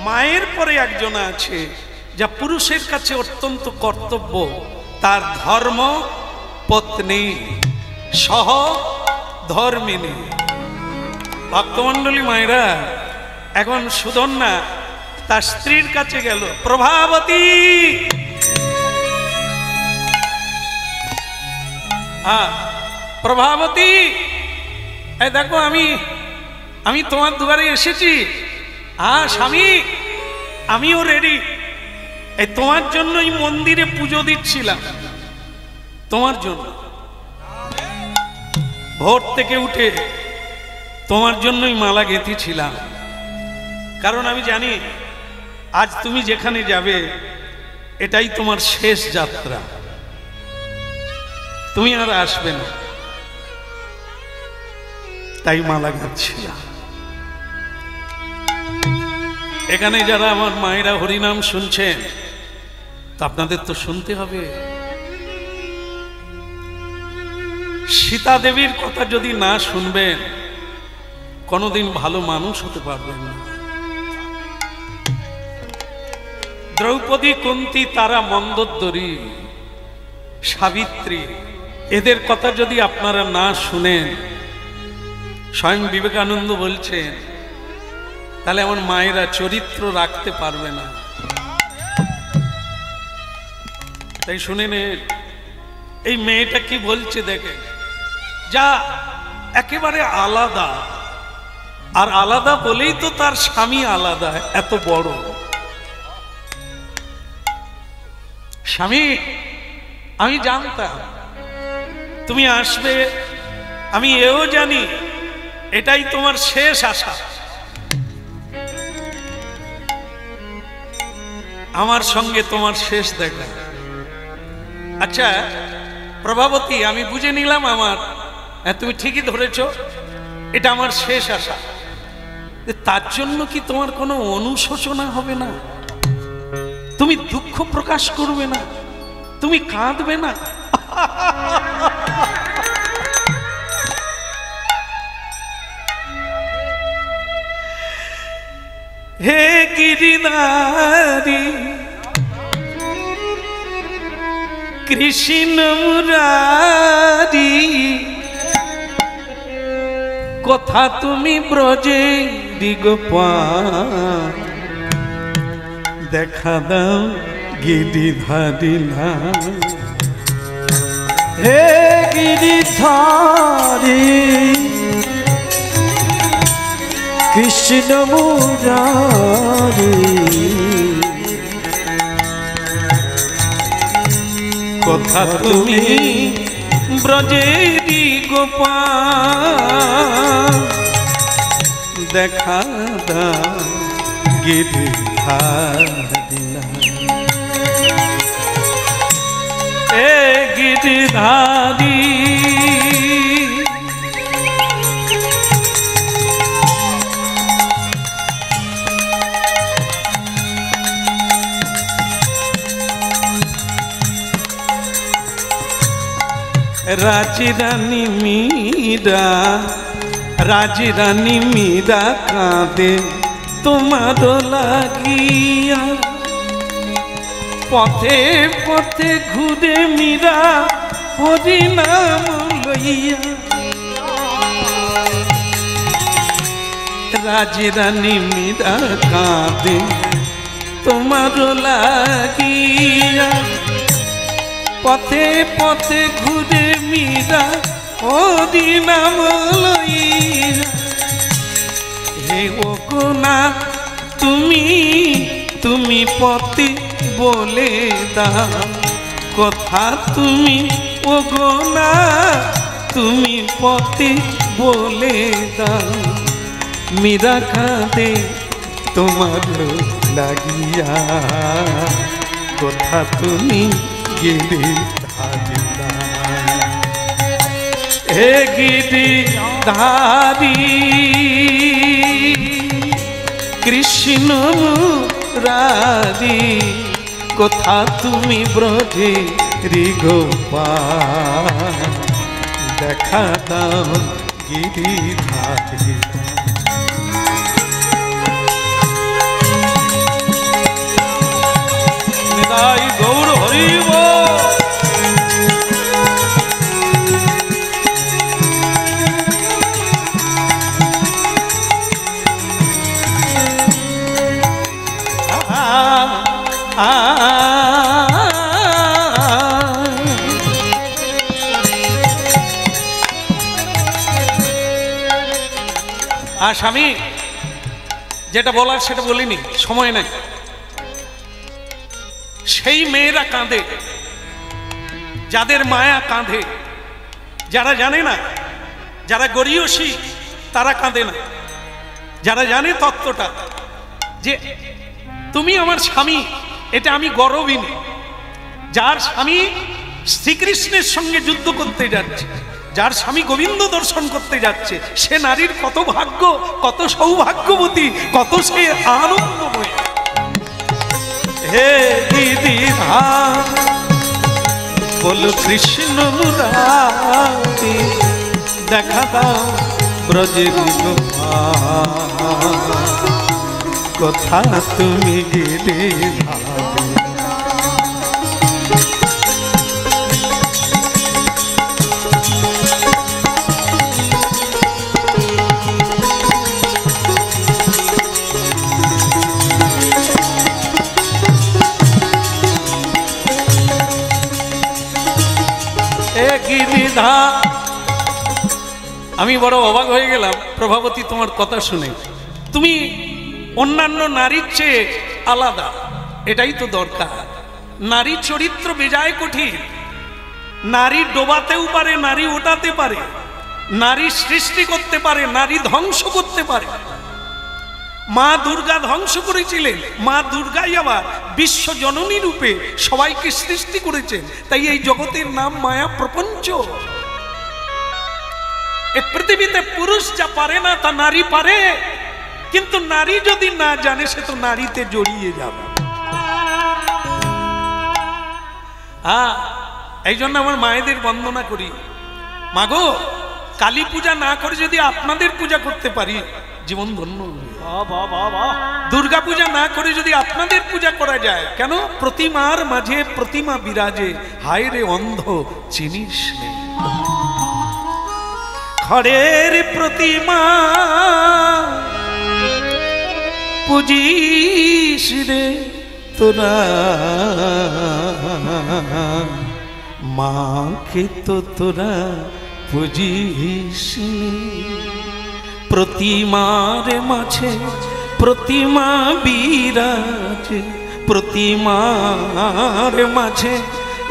মায়ের পরে একজন আছে যা পুরুষের কাছে অত্যন্ত কর্তব্য, তার ধর্ম পত্নী সহ ধর্মিনী। ভক্তমণ্ডলী মায়েরা, এখন সুধন্যা তার স্ত্রীর কাছে গেল, প্রভাবতী, হ্যাঁ প্রভাবতী, এই দেখো আমি তোমার দুয়ারে এসেছি। হ্যাঁ স্বামী, আমিও রেডি। এই তোমার জন্যই মন্দিরে পুজো দিচ্ছিলাম, তোমার জন্য। ভোর থেকে উঠে তোমার জন্যই মালা গেঁথেছিলাম, কারণ আমি জানি আজ তুমি যেখানে যাবে এটাই তোমার শেষ যাত্রা, তুমি আর আসবে না, তাই মালা গাঁথছিলাম। এখানে যারা আমার মায়েরা হরিনাম শুনছেন, তা আপনাদের তো শুনতে হবে। সীতা দেবীর কথা যদি না শুনবেন, কোনোদিন ভালো মানুষ হতে পারবেন না। দ্রৌপদী, কুন্তী, তারা, মন্দোদরী, সাবিত্রী, এদের কথা যদি আপনারা না শুনেন, স্বয়ং বিবেকানন্দ বলছেন, তাহলে আমার মায়েরা চরিত্র রাখতে পারবে না। তাই শুনে নে, এই মেয়েটা কি বলছে দেখে, যা একেবারে আলাদা, আর আলাদা বলেই তো তার স্বামী আলাদা, এত বড় স্বামী। আমি জানতাম তুমি আসবে, আমি এও জানি এটাই তোমার শেষ আশা। আমার সঙ্গে তোমার শেষ দেখা। আচ্ছা প্রভাবতী, আমি বুঝে নিলাম তুমি ঠিকই ধরেছ, এটা আমার শেষ আশা। তার জন্য কি তোমার কোনো অনুশোচনা হবে না? তুমি দুঃখ প্রকাশ করবে না? তুমি কাঁদবে না? হে গিরিধারী কৃষ্ণ মুরারি, কথা তুমি ব্রজে গোপাল, দেখা দাও গিরিধারী না। হে গিরিধারী কৃষ্ণ মুরারি, কথা তুমি ব্রজেরি গোপাল, দেখা দাও গিরিধারী না। এ গিরিধারী রাজি রানী মীরা, রাজি রানী মীরা কাঁদে তোমার লাগিয়া, পথে পথে ঘুরে মীরা হরি নাম লইয়া। রাজি রানী মীরা কাঁদে তোমার লাগিয়া, পথে পথে ঘুরে মীরা হরি নাম লইয়া। হে ওগোনা তুমি তুমি পথে বলে দাও কথা, তুমি ওগোনা তুমি পথে বলে দাও। মীরা কাঁদে তোমার লাগিয়া, কথা তুমি গিরিধারী না। হে গিরিধারী কৃষ্ণ মুরারি, কথা তুমি ব্রজে গোপাল, দেখা দাও গিরিধারী। নিতাই গৌর হরি বল। স্বামী যেটা বলার সেটা বলিনি, সময় নাই। সেই মেয়েরা কাঁদে যাদের মায়া কাঁদে, যারা জানে না, যারা গরিয়সী তারা কাঁদে না, যারা জানে তত্ত্বটা যে তুমি আমার স্বামী, এটা আমি গর্বিনী। যার স্বামী শ্রীকৃষ্ণের সঙ্গে যুদ্ধ করতে যাচ্ছে, যার স্বামী গোবিন্দ দর্শন করতে যাচ্ছে, সে নারীর কত ভাগ্য, কত সৌভাগ্যবতী, কত সে আনন্দময়। হে গিরিধারী বলো কৃষ্ণ মুরারি, দেখা দাও ব্রজের গোপাল, কথা তুমি গিরিধারী। আমি বড় অবাক হয়ে গেলাম প্রভাবতী তোমার কথা শুনে। তুমি অন্যান্য নারীর চেয়ে আলাদা, এটাই তো দরকার। নারী চরিত্র বেজায় কঠিন। নারী ডোবাতেও পারে, নারী ওঠাতে পারে, নারী সৃষ্টি করতে পারে, নারী ধ্বংস করতে পারে। মা দুর্গা ধ্বংস করেছিলেন, মা দুর্গাই আবার বিশ্ব জননী রূপে সবাইকে সৃষ্টি করেছেন। তাই এই জগতের নাম মায়া প্রপঞ্চ। এই পৃথিবীতে পুরুষ যা পারে না তা নারী পারে, কিন্তু নারী যদি না জানে সে তো নারীতে জড়িয়ে যাবে। এই জন্য আমার মায়েদের বন্দনা করি, মাগো কালী পূজা না করে যদি আপনাদের পূজা করতে পারি জীবন ধন্য। দুর্গা পূজা না করে যদি আপনাদের পূজা করা যায়, কেন? প্রতিমার মাঝে প্রতিমা বিরাজে, হায় রে অন্ধ চিনিস নে। খড়ের প্রতিমা পুজিস রে তোরা, মাকে তো তোরা পুজিস। প্রতিমার মাঝে প্রতিমা বিরাজে, প্রতিমার মাঝে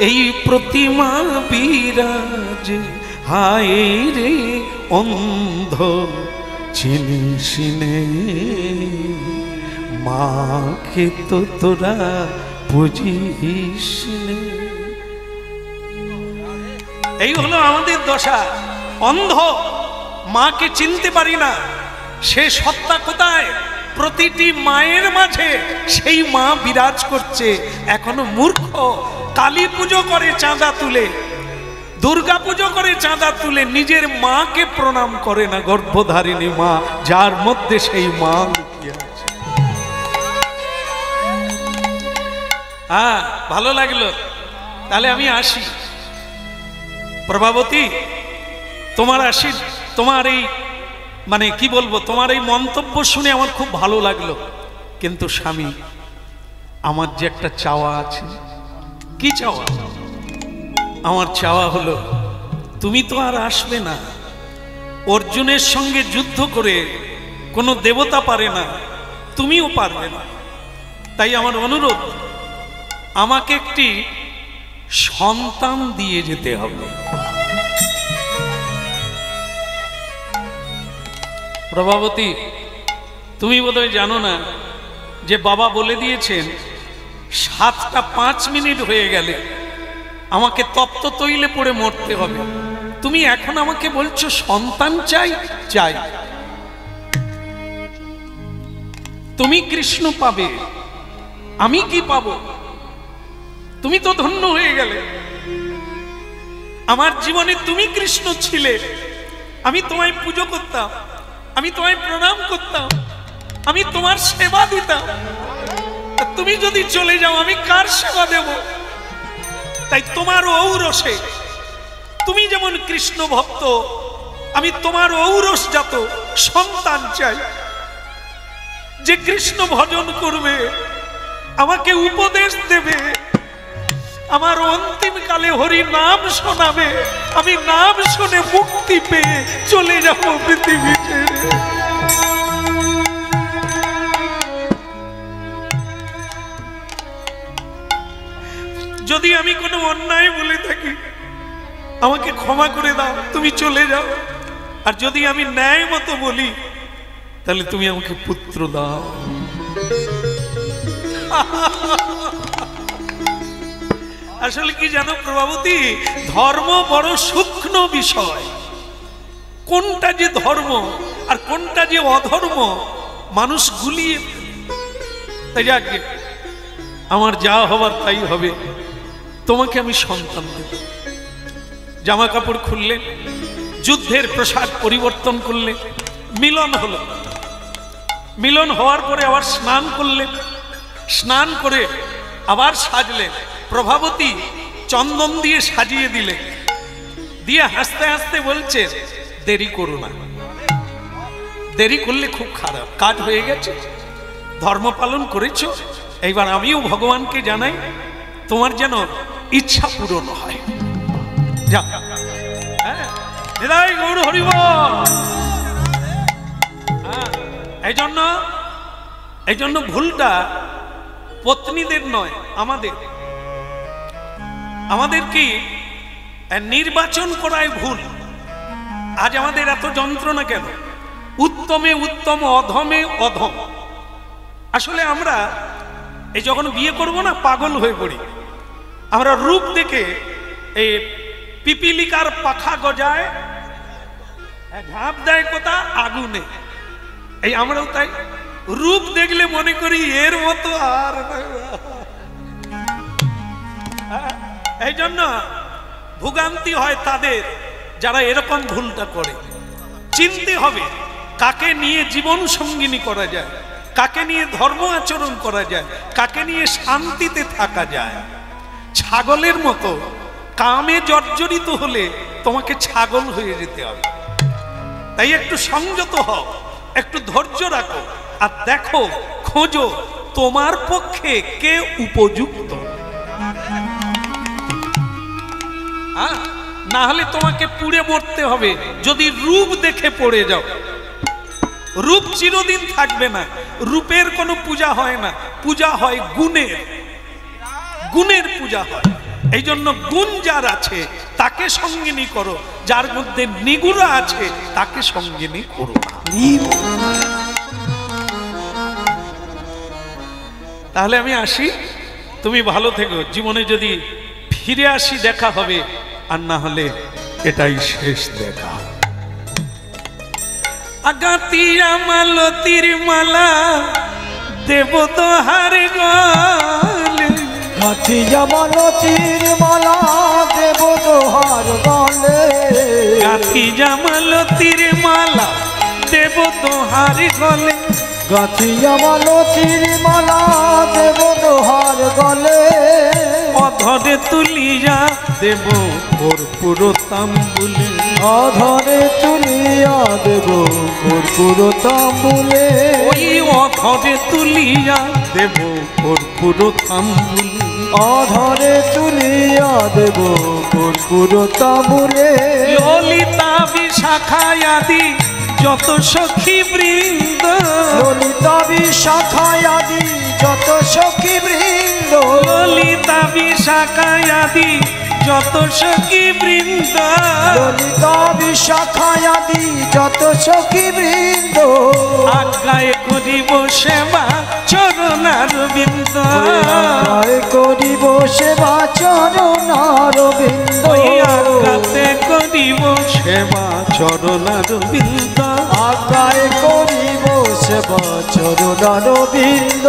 এই প্রতিমা বিরাজে, হায় রে অন্ধ চিনিস নে, মাকে তো তোরা বুঝিস নে। এই হলো আমাদের দশা। অন্ধ, মাকে চিনতে পারি না, সে সত্তা কোথায়? প্রতিটি মায়ের মাঝে সেই মা বিরাজ করছে। এখনো মূর্খ, কালী পুজো করে চাঁদা তুলে, দুর্গা পুজো করে চাঁদা তুলে, নিজের মাকে প্রণাম করে না, গর্ভধারিণী মা যার মধ্যে সেই মা লুকিয়ে আছে। হ্যাঁ, ভালো লাগলো। তাহলে আমি আসি। প্রভাবতী, তোমার তোমার এই মানে কি বলবো, তোমার এই মন্তব্য শুনে আমার খুব ভালো লাগলো। কিন্তু স্বামী, আমার যে একটা চাওয়া আছে। কি চাওয়া? আমার চাওয়া হলো, তুমি তো আর আসবে না। অর্জুনের সঙ্গে যুদ্ধ করে কোনো দেবতা পারে না, তুমিও পারবে না। তাই আমার অনুরোধ, আমাকে একটি সন্তান দিয়ে যেতে হবে। প্রভাবতী, তুমি বোধহয় জানো না যে বাবা বলে দিয়েছেন 7:05 হয়ে গেলে আমাকে তপ্ত তৈলে পড়ে মরতে হবে। তুমি এখন আমাকে বলছো সন্তান চাই চাই। তুমি কৃষ্ণ পাবে, আমি কি পাবো? তুমি তো ধন্য হয়ে গেলে। আমার জীবনে তুমি কৃষ্ণ ছিলে, আমি তোমায় পুজো করতাম, আমি তোমায় প্রণাম করতাম, আমি তোমার সেবা দিতাম। তুমি যদি চলে যাও, আমি কার সেবা দেব? তাই তোমার ঔরসে, তুমি যেমন কৃষ্ণ ভক্ত, আমি তোমার ঔরসজাত সন্তান চাই, যে কৃষ্ণ ভজন করবে, আমাকে উপদেশ দেবে, আমার অন্তিম কালে হরি নাম শোনাবে, আমি নাম শুনে মুক্তি পেয়ে চলে যাব পৃথিবী ছেড়ে। যদি আমি কোনো অন্যায় বলে থাকি, আমাকে ক্ষমা করে দাও, তুমি চলে যাও। আর যদি আমি ন্যায় মতো বলি, তাহলে তুমি আমাকে পুত্র দাও। আসলে কি জানো প্রভাবতী, ধর্ম বড় সূক্ষ্ম বিষয়। কোনটা যে ধর্ম আর কোনটা যে অধর্ম মানুষ গুলিয়ে। তাই যাক, আমার যা হবার তাই হবে। তোমাকে আমি সন্তান দেব। জামা কাপড় খুললে, যুদ্ধের পোশাক পরিবর্তন করলে, মিলন হলো। মিলন হওয়ার পরে আবার স্নান করলে, স্নান করে আবার সাজলে। প্রভাবতী চন্দন দিয়ে সাজিয়ে দিলে, দিয়ে হাসতে হাসতে বলছে, দেরি করো না, দেরি করলে খুব খারাপ। কাজ হয়ে গেছে, ধর্ম পালন করেছো, এইবার আমিও ভগবানকে জানাই তোমার যেন ইচ্ছা পূরণ হয়। যা, হৃদয় গৌর হরিব। এই জন্য ভুলটা পত্নীদের নয়, আমাদের কি নির্বাচন করায় ভুল। আজ আমাদের এত যন্ত্রণা কেন? উত্তমে উত্তম, অধমে অধম। আসলে আমরা এই যখন বিয়ে করব না, পাগল হয়ে পড়ি। আমরা রূপ দেখে, এই পিপিলিকার পাখা গজায়, ঝাঁপ দেয় কোথা? আগুনে। এই আমরাও তাই, রূপ দেখলে মনে করি এর মতো আর। এই জন্য ভোগান্তি হয় তাদের যারা এরকম ভুলটা করে। চিনতে হবে কাকে নিয়ে জীবন সঙ্গিনী করা যায়, কাকে নিয়ে ধর্ম আচরণ করা যায়, কাকে নিয়ে শান্তিতে থাকা যায়। ছাগলের মতো কামে জর্জরিত হলে তোমাকে ছাগল হয়ে যেতে হবে। তাই একটু সংযত হও, একটু ধৈর্য রাখো, আর দেখো, খোঁজো তোমার পক্ষে কে উপযুক্ত। না হলে তোমাকে পুড়ে মরতে হবে যদি রূপ দেখে পড়ে যাও। রূপ চিরদিন থাকবে না, রূপের কোনো পূজা হয় না, পূজা হয় গুণের, গুণের পূজা হয়। এই জন্য গুণ যার আছে তাকে সঙ্গিনী করো, যার মধ্যে নিগুড়া আছে তাকে সঙ্গিনী করো। তাহলে আমি আসি, তুমি ভালো থেকো। জীবনে যদি ফিরে আসি দেখা হবে, আর না হলে এটাই শেষ দেখা। আগাতিয়া মালতীর মালা দেব তোহার গলে, গাতিয়া মালতীর মালা দেব তোহার গলে, গাতিয়া মালতীর মালা দেব তোহার গলে, গাতিয়া মালতীর মালা দেব তোহার গলে, অধরে তুলিয়া দেব কর্পূর তাম্বুলে, অধরে তুলিয়া দেব কর্পূর তাম্বুলে, ওই অধরে তুলিয়া দেব কর্পূর তাম্বুলে, অধরে তুলিয়া দেব কর্পূর তাম্বুলে, ললিতা বিশাখায় আদি যত সখী বৃন্দ, ললিতা বিশাখায় আদি যত সখী বৃন্দ, ললিতা বিশাখায় আদি যত সখী বৃন্দ, ললিতা বিশাখায় আদি যত সখী বৃন্দ, আজ্ঞায় করিব সেবা চরণার বিন্দ, আজ্ঞায় করিব সেবা চরণার বিন্দ, ওই আজ্ঞাতে করিব সেবা চরণার বিন্দ, আজ্ঞায় করিব সেবা চরণার বিন্দ।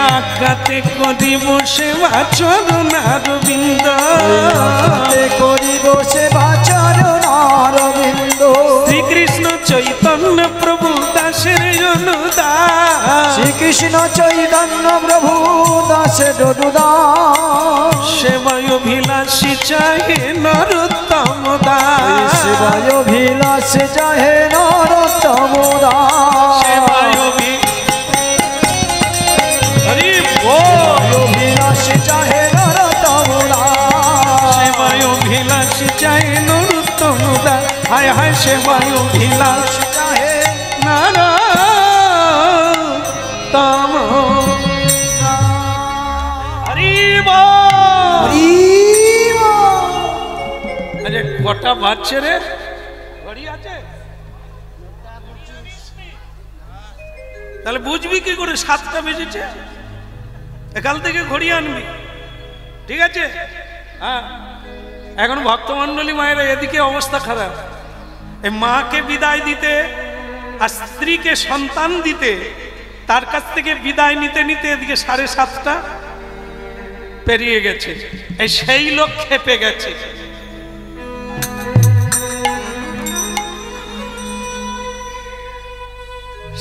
আজ্ঞাতে করিব সেবা চরণার বিন্দ, আজ্ঞাতে করিব সেবা চরণার বিন্দ। শ্রীকৃষ্ণ চৈতন্য প্রভু দাসের অনুদাস, শ্রীকৃষ্ণ চৈতন্য প্রভু দাসের অনুদাস, সেবায় অভিলাষী চাহে নরোত্তম দাস, সেবায় অভিলাষ চাহে নরোত্তম দাস, সেবায় অভিলাষ চাহে নরোত্তম দাস, সেবায় অভিলাষী চাহে নরোত্তম দাস, হায় হায় সেবায় অভিলাষ চাহে নরোত্তম। হরি আরে কটা বাজছে রে? ঘড়ি আছে? তাহলে বুঝবি কি করে 7টা বেজেছে? একাল থেকে ঘড়ি আনবি, ঠিক আছে? হ্যাঁ, এখন ভক্তমণ্ডলী মায়েরা এদিকে অবস্থা খারাপ, এই মাকে বিদায় দিতে আর স্ত্রীকে সন্তান দিতে, তার কাছ থেকে বিদায় নিতে নিতে এদিকে 7:30টা পেরিয়ে গেছে। এই সেই লোক খেপে গেছে।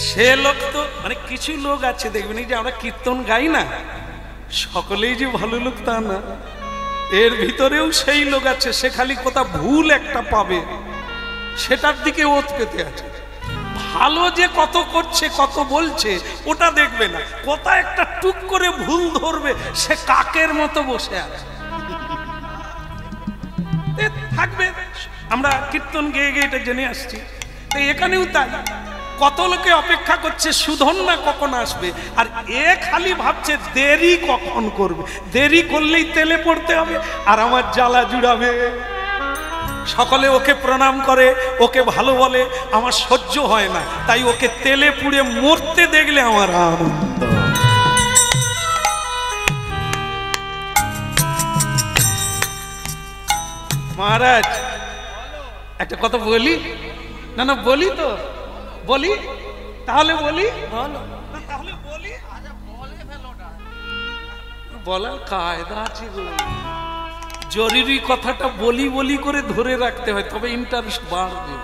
সে লোক তো মানে কিছু লোক আছে দেখবেন, এই যে আমরা কীর্তন গাই না, সকলেই যে ভালো লোক তা না, এর ভিতরেও সেই লোক আছে, সে খালি কোথাও ভুল একটা পাবে সেটার দিকে ওত পেতে আছে। ভালো যে কত করছে কত বলছে ওটা দেখবে না, কোথায় একটা টুক করে ভুল ধরবে সে কাকের মতো বসে আছে থাকবে। আমরা কীর্তন গেয়ে গিয়ে এটা জেনে আসছি, তো এখানেও তাই। কত লোকে অপেক্ষা করছে সুধন না কখন আসবে, আর এ খালি ভাবছে দেরি কখন করবে, দেরি করলেই তেলে পড়তে হবে আর আমার জ্বালা জুড়াবে। সকলে ওকে প্রণাম করে, ওকে ভালো বলে, আমার সহ্য হয় না, তাই ওকে তেলে পুড়ে মরতে দেখলে আমার আনন্দ। মহারাজ একটা কথা বলি? না না বলি তো, বলি তাহলে বলি, তাহলে বলার কায়দা আছে গো। জরুরি কথাটা বলি বলি করে ধরে রাখতে হয়, তবে ইন্টারেস্ট বাড়বে।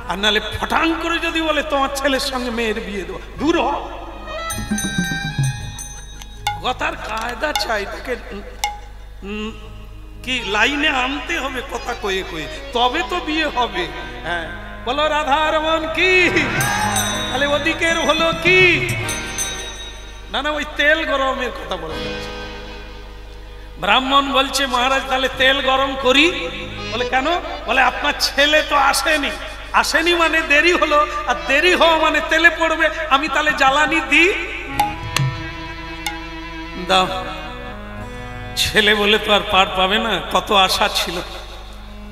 আর নাহলে ফটাং করে যদি বলে তোমার ছেলের সঙ্গে মেয়ের বিয়ে দেবো, দূর হ। কথার কায়দা চাই, তাকে কি লাইনে আনতে হবে কথা কয়ে কয়ে, তবে তো বিয়ে হবে। হ্যাঁ বলো রাধা রমন কি, তাহলে ওদিকের হলো কি না, না ওই তেল গরমের কথা বলা যাচ্ছে। ব্রাহ্মণ বলছে মহারাজ তাহলে তেল গরম করি। বলে কেন? বলে আপনার ছেলে তো আসেনি। আসেনি মানে দেরি হলো, আর দেরি হওয়া মানে তেলে পড়বে, আমি তাহলে জ্বালানি দিই। দাও। ছেলে বলে তো আর পার পাবে না, কত আশা ছিল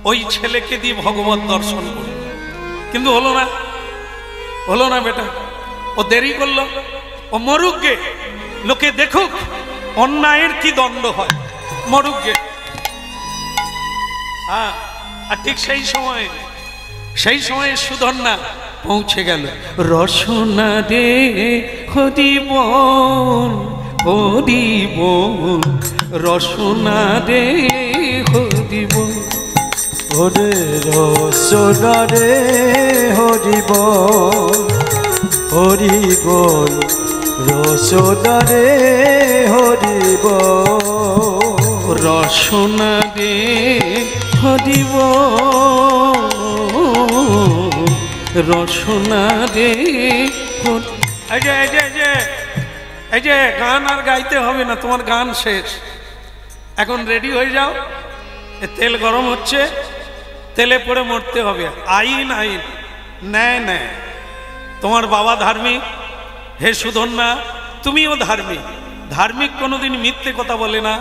ওই ছেলেকে দিয়ে ভগবত দর্শন করবে, কিন্তু হলো না, হলো না বেটা। ও দেরি করলো, ও মরুক গে, লোকে দেখুক অন্যায়ের কি দণ্ড হয়, মরুক গে। হ্যাঁ, আর ঠিক সেই সময়ে সুধন্যা পৌঁছে গেল। রসনা রে হরিবন হরিবন, রসনা রে হরিবন। ওরে রসনা রে হরিবল হরিবল, রসনা রে হরিবল, রসনা রে হরিব, রসনা রে। এই যে গান আর গাইতে হবে না, তোমার গান শেষ। এখন রেডি হয়ে যাও, তেল গরম হচ্ছে, তেলে পড়ে মরতে হবে। আইন আইন, ন্যায় ন্যায়। তোমার বাবা ধার্মিক, হে সুধন্যা তুমিও ধার্মিক। ধার্মিক কোনোদিন মিথ্যে কথা বলে না,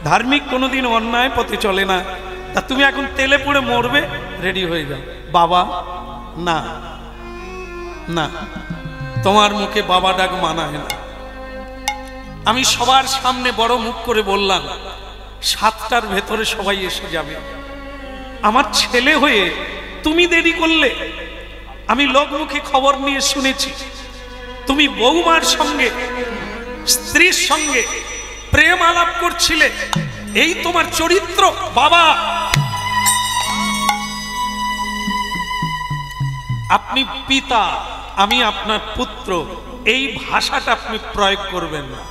ধার্মিক কোনোদিন অন্যায় পথে চলে না। তা তুমি এখন তেলে পড়ে মরবে, রেডি হয়ে যাও। বাবা না না, তোমার মুখে বাবা ডাক মানায় না। আমি সবার সামনে বড় মুখ করে বললাম 7টার ভেতরে সবাই এসে যাবে। আমার ছেলে হয়ে তুমি দেরি করলে। আমি লোকমুখে খবর নিয়ে শুনেছি তুমি বৌমার সঙ্গে, স্ত্রীর সঙ্গে প্রেম আলাপ করছিলে, এই তোমার চরিত্র। বাবা আপনি পিতা, আমি আপনার পুত্র, এই ভাষাটা আপনি প্রয়োগ করবেন না।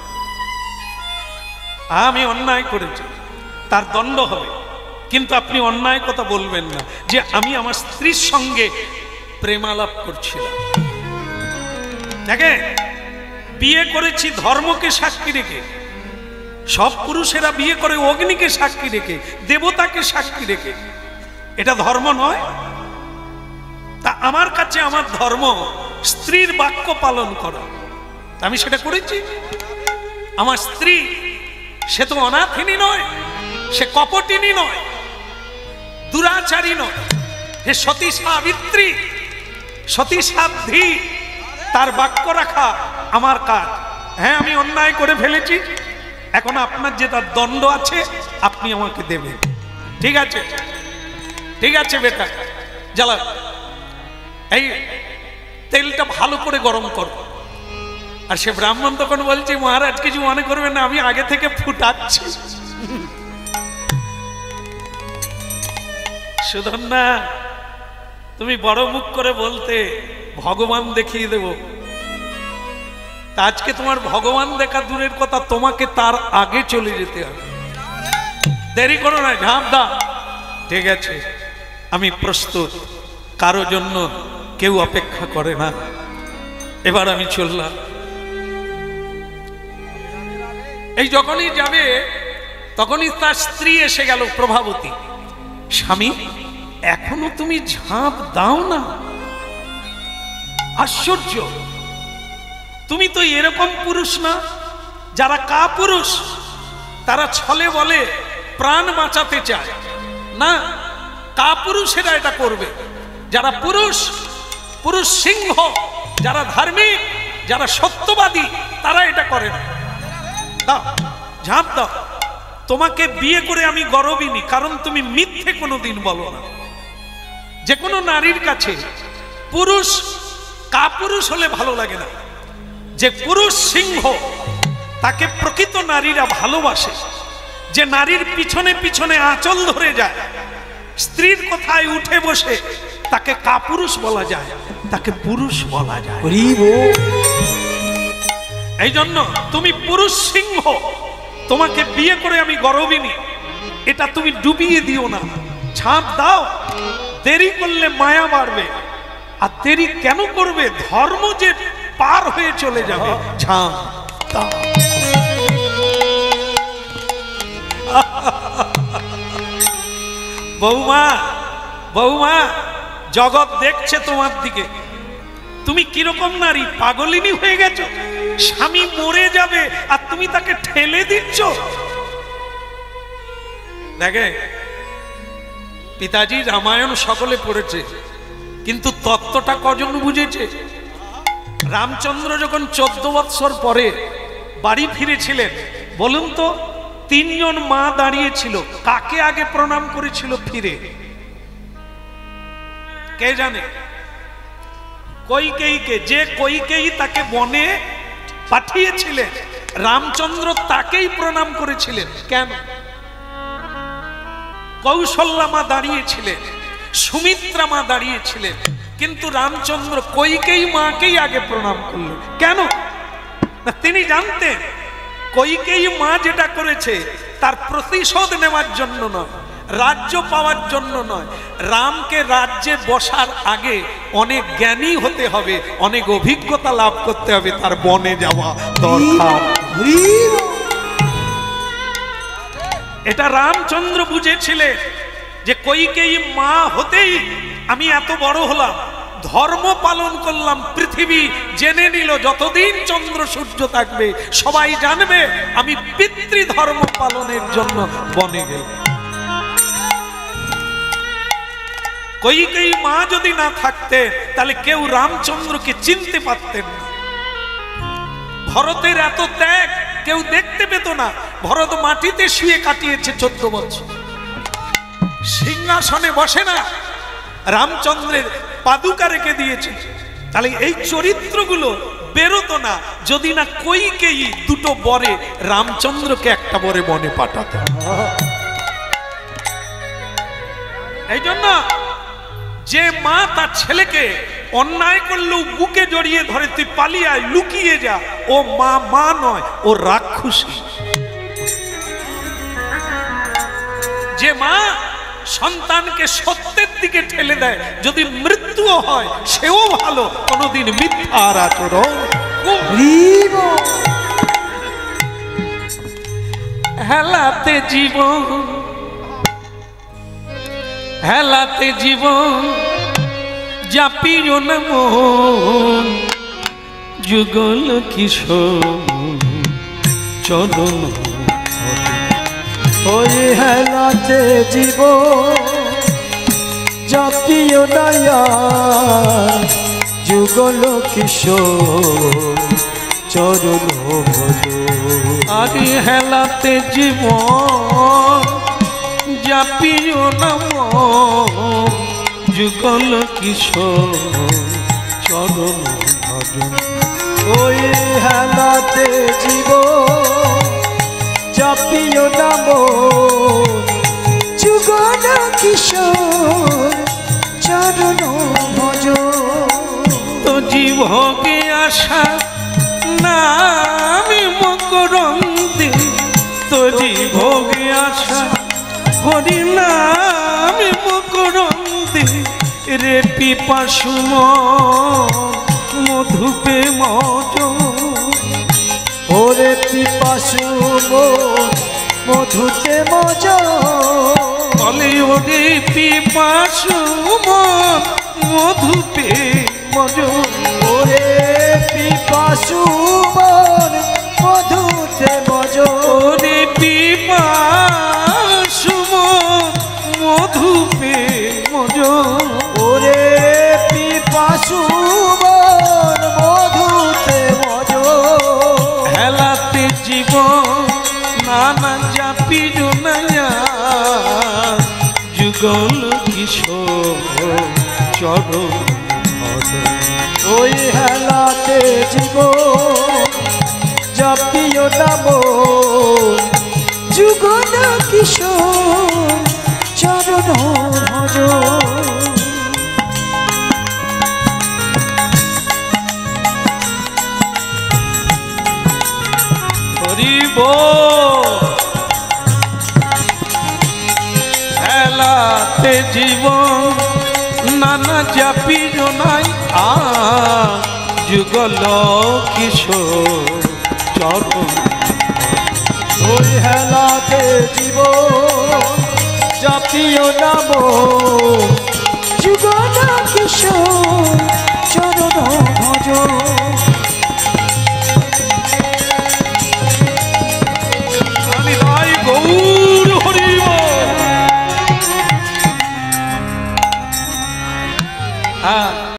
আমি অন্যায় করেছি, তার দণ্ড হবে, কিন্তু আপনি অন্যায় কথা বলবেন না যে আমি আমার স্ত্রীর সঙ্গে প্রেমালাপ করছিলাম। দেখে বিয়ে করেছি ধর্মকে সাক্ষী রেখে। সব পুরুষেরা বিয়ে করে অগ্নিকে সাক্ষী রেখে, দেবতাকে সাক্ষী রেখে। এটা ধর্ম নয়। তা আমার কাছে আমার ধর্ম স্ত্রীর বাক্য পালন করা, আমি সেটা করেছি। আমার স্ত্রী সে তো অনাথিনী নয়, সে কপটিনী নয়, দুরাচারী নয়, হে সতী সাবিত্রী, সতী সাধ্বী। তার বাক্য রাখা আমার কাজ। হ্যাঁ আমি অন্যায় করে ফেলেছি, এখন আপনার যে তার দণ্ড আছে আপনি আমাকে দেবেন। ঠিক আছে, ঠিক আছে বেটা, জ্বালা। এই তেলটা ভালো করে গরম করো। আর সে ব্রাহ্মণ তখন বলছে মহারাজ কিছু মনে করবেন না, আমি আগে থেকে ফুটাচ্ছি। সুধন্যা তুমি বড় মুখ করে বলতে ভগবান দেখিয়ে দেব। তা আজকে তোমার ভগবান দেখা দূরের কথা, তোমাকে তার আগে চলে যেতে হবে। দেরি করো না, ঝাঁপ দাও। ঠিক আছে আমি প্রস্তুত, কারো জন্য কেউ অপেক্ষা করে না। এবার আমি চললাম। এই যখনই যাবে তখনই তার স্ত্রী এসে গেল প্রভাবতী। স্বামী এখনো তুমি ঝাঁপ দাও না? আশ্চর্য, তুমি তো এরকম পুরুষ না। যারা কাপুরুষ তারা ছলে বলে প্রাণ বাঁচাতে চায় না, কাপুরুষেরা এটা করবে। যারা পুরুষ, পুরুষ সিংহ, যারা ধার্মিক, যারা সত্যবাদী, তারা এটা করে না। দাও, ঝাঁপ দাও। তোমাকে বিয়ে করে আমি গর্বিনী, কারণ তুমি মিথ্যে কোনোদিন বলো না। যে কোনো নারীর কাছে পুরুষ কাপুরুষ হলে ভালো লাগে না। যে পুরুষ সিংহ, তাকে প্রকৃত নারীরা ভালোবাসে, যে নারীর পিছনে পিছনে আঁচল ধরে যায়, স্ত্রীর কথায় উঠে বসে, তাকে কাপুরুষ বলা যায়, তাকে পুরুষ বলা যায়। এই জন্য তুমি পুরুষ সিংহ, তোমাকে বিয়ে করে আমি গর্বিনী, এটা তুমি ডুবিয়ে দিও না, ঝাঁপ দাও। দেরি করলে মায়া বাড়বে, আর দেরি কেন করবে? ধর্ম যে পার হয়ে চলে যাবে, ঝাঁপ দাও। বৌমা, বৌমা, জগৎ দেখছে তোমার দিকে, তুমি কিরকম নারী, পাগলিনী হয়ে গেছো। স্বামী মরে যাবে আর তুমি তাকে ঠেলে দিচ্ছ। দেখে, পিতাজি রামায়ণ সকলে পড়েছে, কিন্তু তত্ত্বটা কজন বুঝেছে? রামচন্দ্র যখন 14 বৎসর পরে বাড়ি ফিরেছিলেন, বলুন তো, 3 জন মা দাঁড়িয়েছিল, কাকে আগে প্রণাম করেছিল ফিরে? কে জানে? কইকেয়ীকে। যে কইকেয়ী তাকে বনে পাঠিয়েছিলেন, রামচন্দ্র তাকেই প্রণাম করেছিলেন। কেন? কৌশল্যা মা দাঁড়িয়েছিলেন, সুমিত্রা মা দাঁড়িয়েছিলেন, কিন্তু রামচন্দ্র কইকেয়ী মাকেই আগে প্রণাম করলেন। কেন? না, তিনি জানতেন কইকেয়ী মা যেটা করেছে তার প্রতিশোধ নেওয়ার জন্য নয়, রাজ্য পাওয়ার জন্য নয়। রামকে রাজ্যে বসার আগে অনেক জ্ঞানী হতে হবে, অনেক অভিজ্ঞতা লাভ করতে হবে, তার বনে যাওয়া দরকার। এটা রামচন্দ্র বুঝেছিলেন যে কইকেয়ী মা হতেই আমি এত বড় হলাম, ধর্ম পালন করলাম, পৃথিবী জেনে নিল যতদিন চন্দ্র সূর্য থাকবে সবাই জানবে আমি পিতৃধর্ম পালনের জন্য বনে গেলাম। কইকেয়ী মা যদি না থাকতেন তাহলে কেউ রামচন্দ্রকে চিনতে পারতেন না। ভরতের এত ত্যাগ কেউ দেখতে পেত না। ভরত মাটিতে শুয়ে কাটিয়েছে 14 বছর, সিংহাসনে বসে না, রামচন্দ্রের পাদুকা রেখে দিয়েছে। তাহলে এই চরিত্রগুলো বেরোতো না যদি না কইকেয়ী দুটো বরে রামচন্দ্রকে একটা বরে বনে পাঠাতো। এই জন্য যে মা তার ছেলেকে অন্যায় করলেও বুকে জড়িয়ে ধরে তুই পালিয়ে আয়, লুকিয়ে যা, ও মা মা নয়, ও রাক্ষসী। যে মা সন্তানকে সত্যের দিকে ঠেলে দেয়, যদি মৃত্যুও হয় সেও ভালো, কোনোদিন মিথ্যার আচরণ। হেলাতে জীবন, হেলাতে জীবন, জাপিও না মন, যুগল কিশোর চরণ। ওই হেলাতে জীবন জাপিও না যুগল কিশোর চরণ ভজ। আরে হেলাতে জীবন জাপিও না যুগল কিশোর চরণ ভজন। ওই হেলাতে জীবন জাপিও না যুগল কিশোর চরণ ভজ। তো জীবকে আশা নামি মকরন্দে, তো জীবকে আশা হরি নামি মকরন্দে, রে পিপাসু মধুপে মজ। ওরে পিপাসু মধুতে মজ। বলে ওরে পিপাসু মধুপে মজ। ওরে পিপাসু মধুতে মজ। ওরে পিপাসু মধুপে মজ। ওরে পিপাসু মধুতে মজ। হেলাতে জীবন নানা জাপি জোনায়া, যুগল কিশোর চরণ ভজ। ওই হেলাতে জীবন জপিও নাম যুগল কিশোর চরণ ভজ। হরিব এলাতে জীবন নানা জাপি জনাই যুগল কিশোর চরণ। ওই হেলাতে জীবন জাতীয় নাম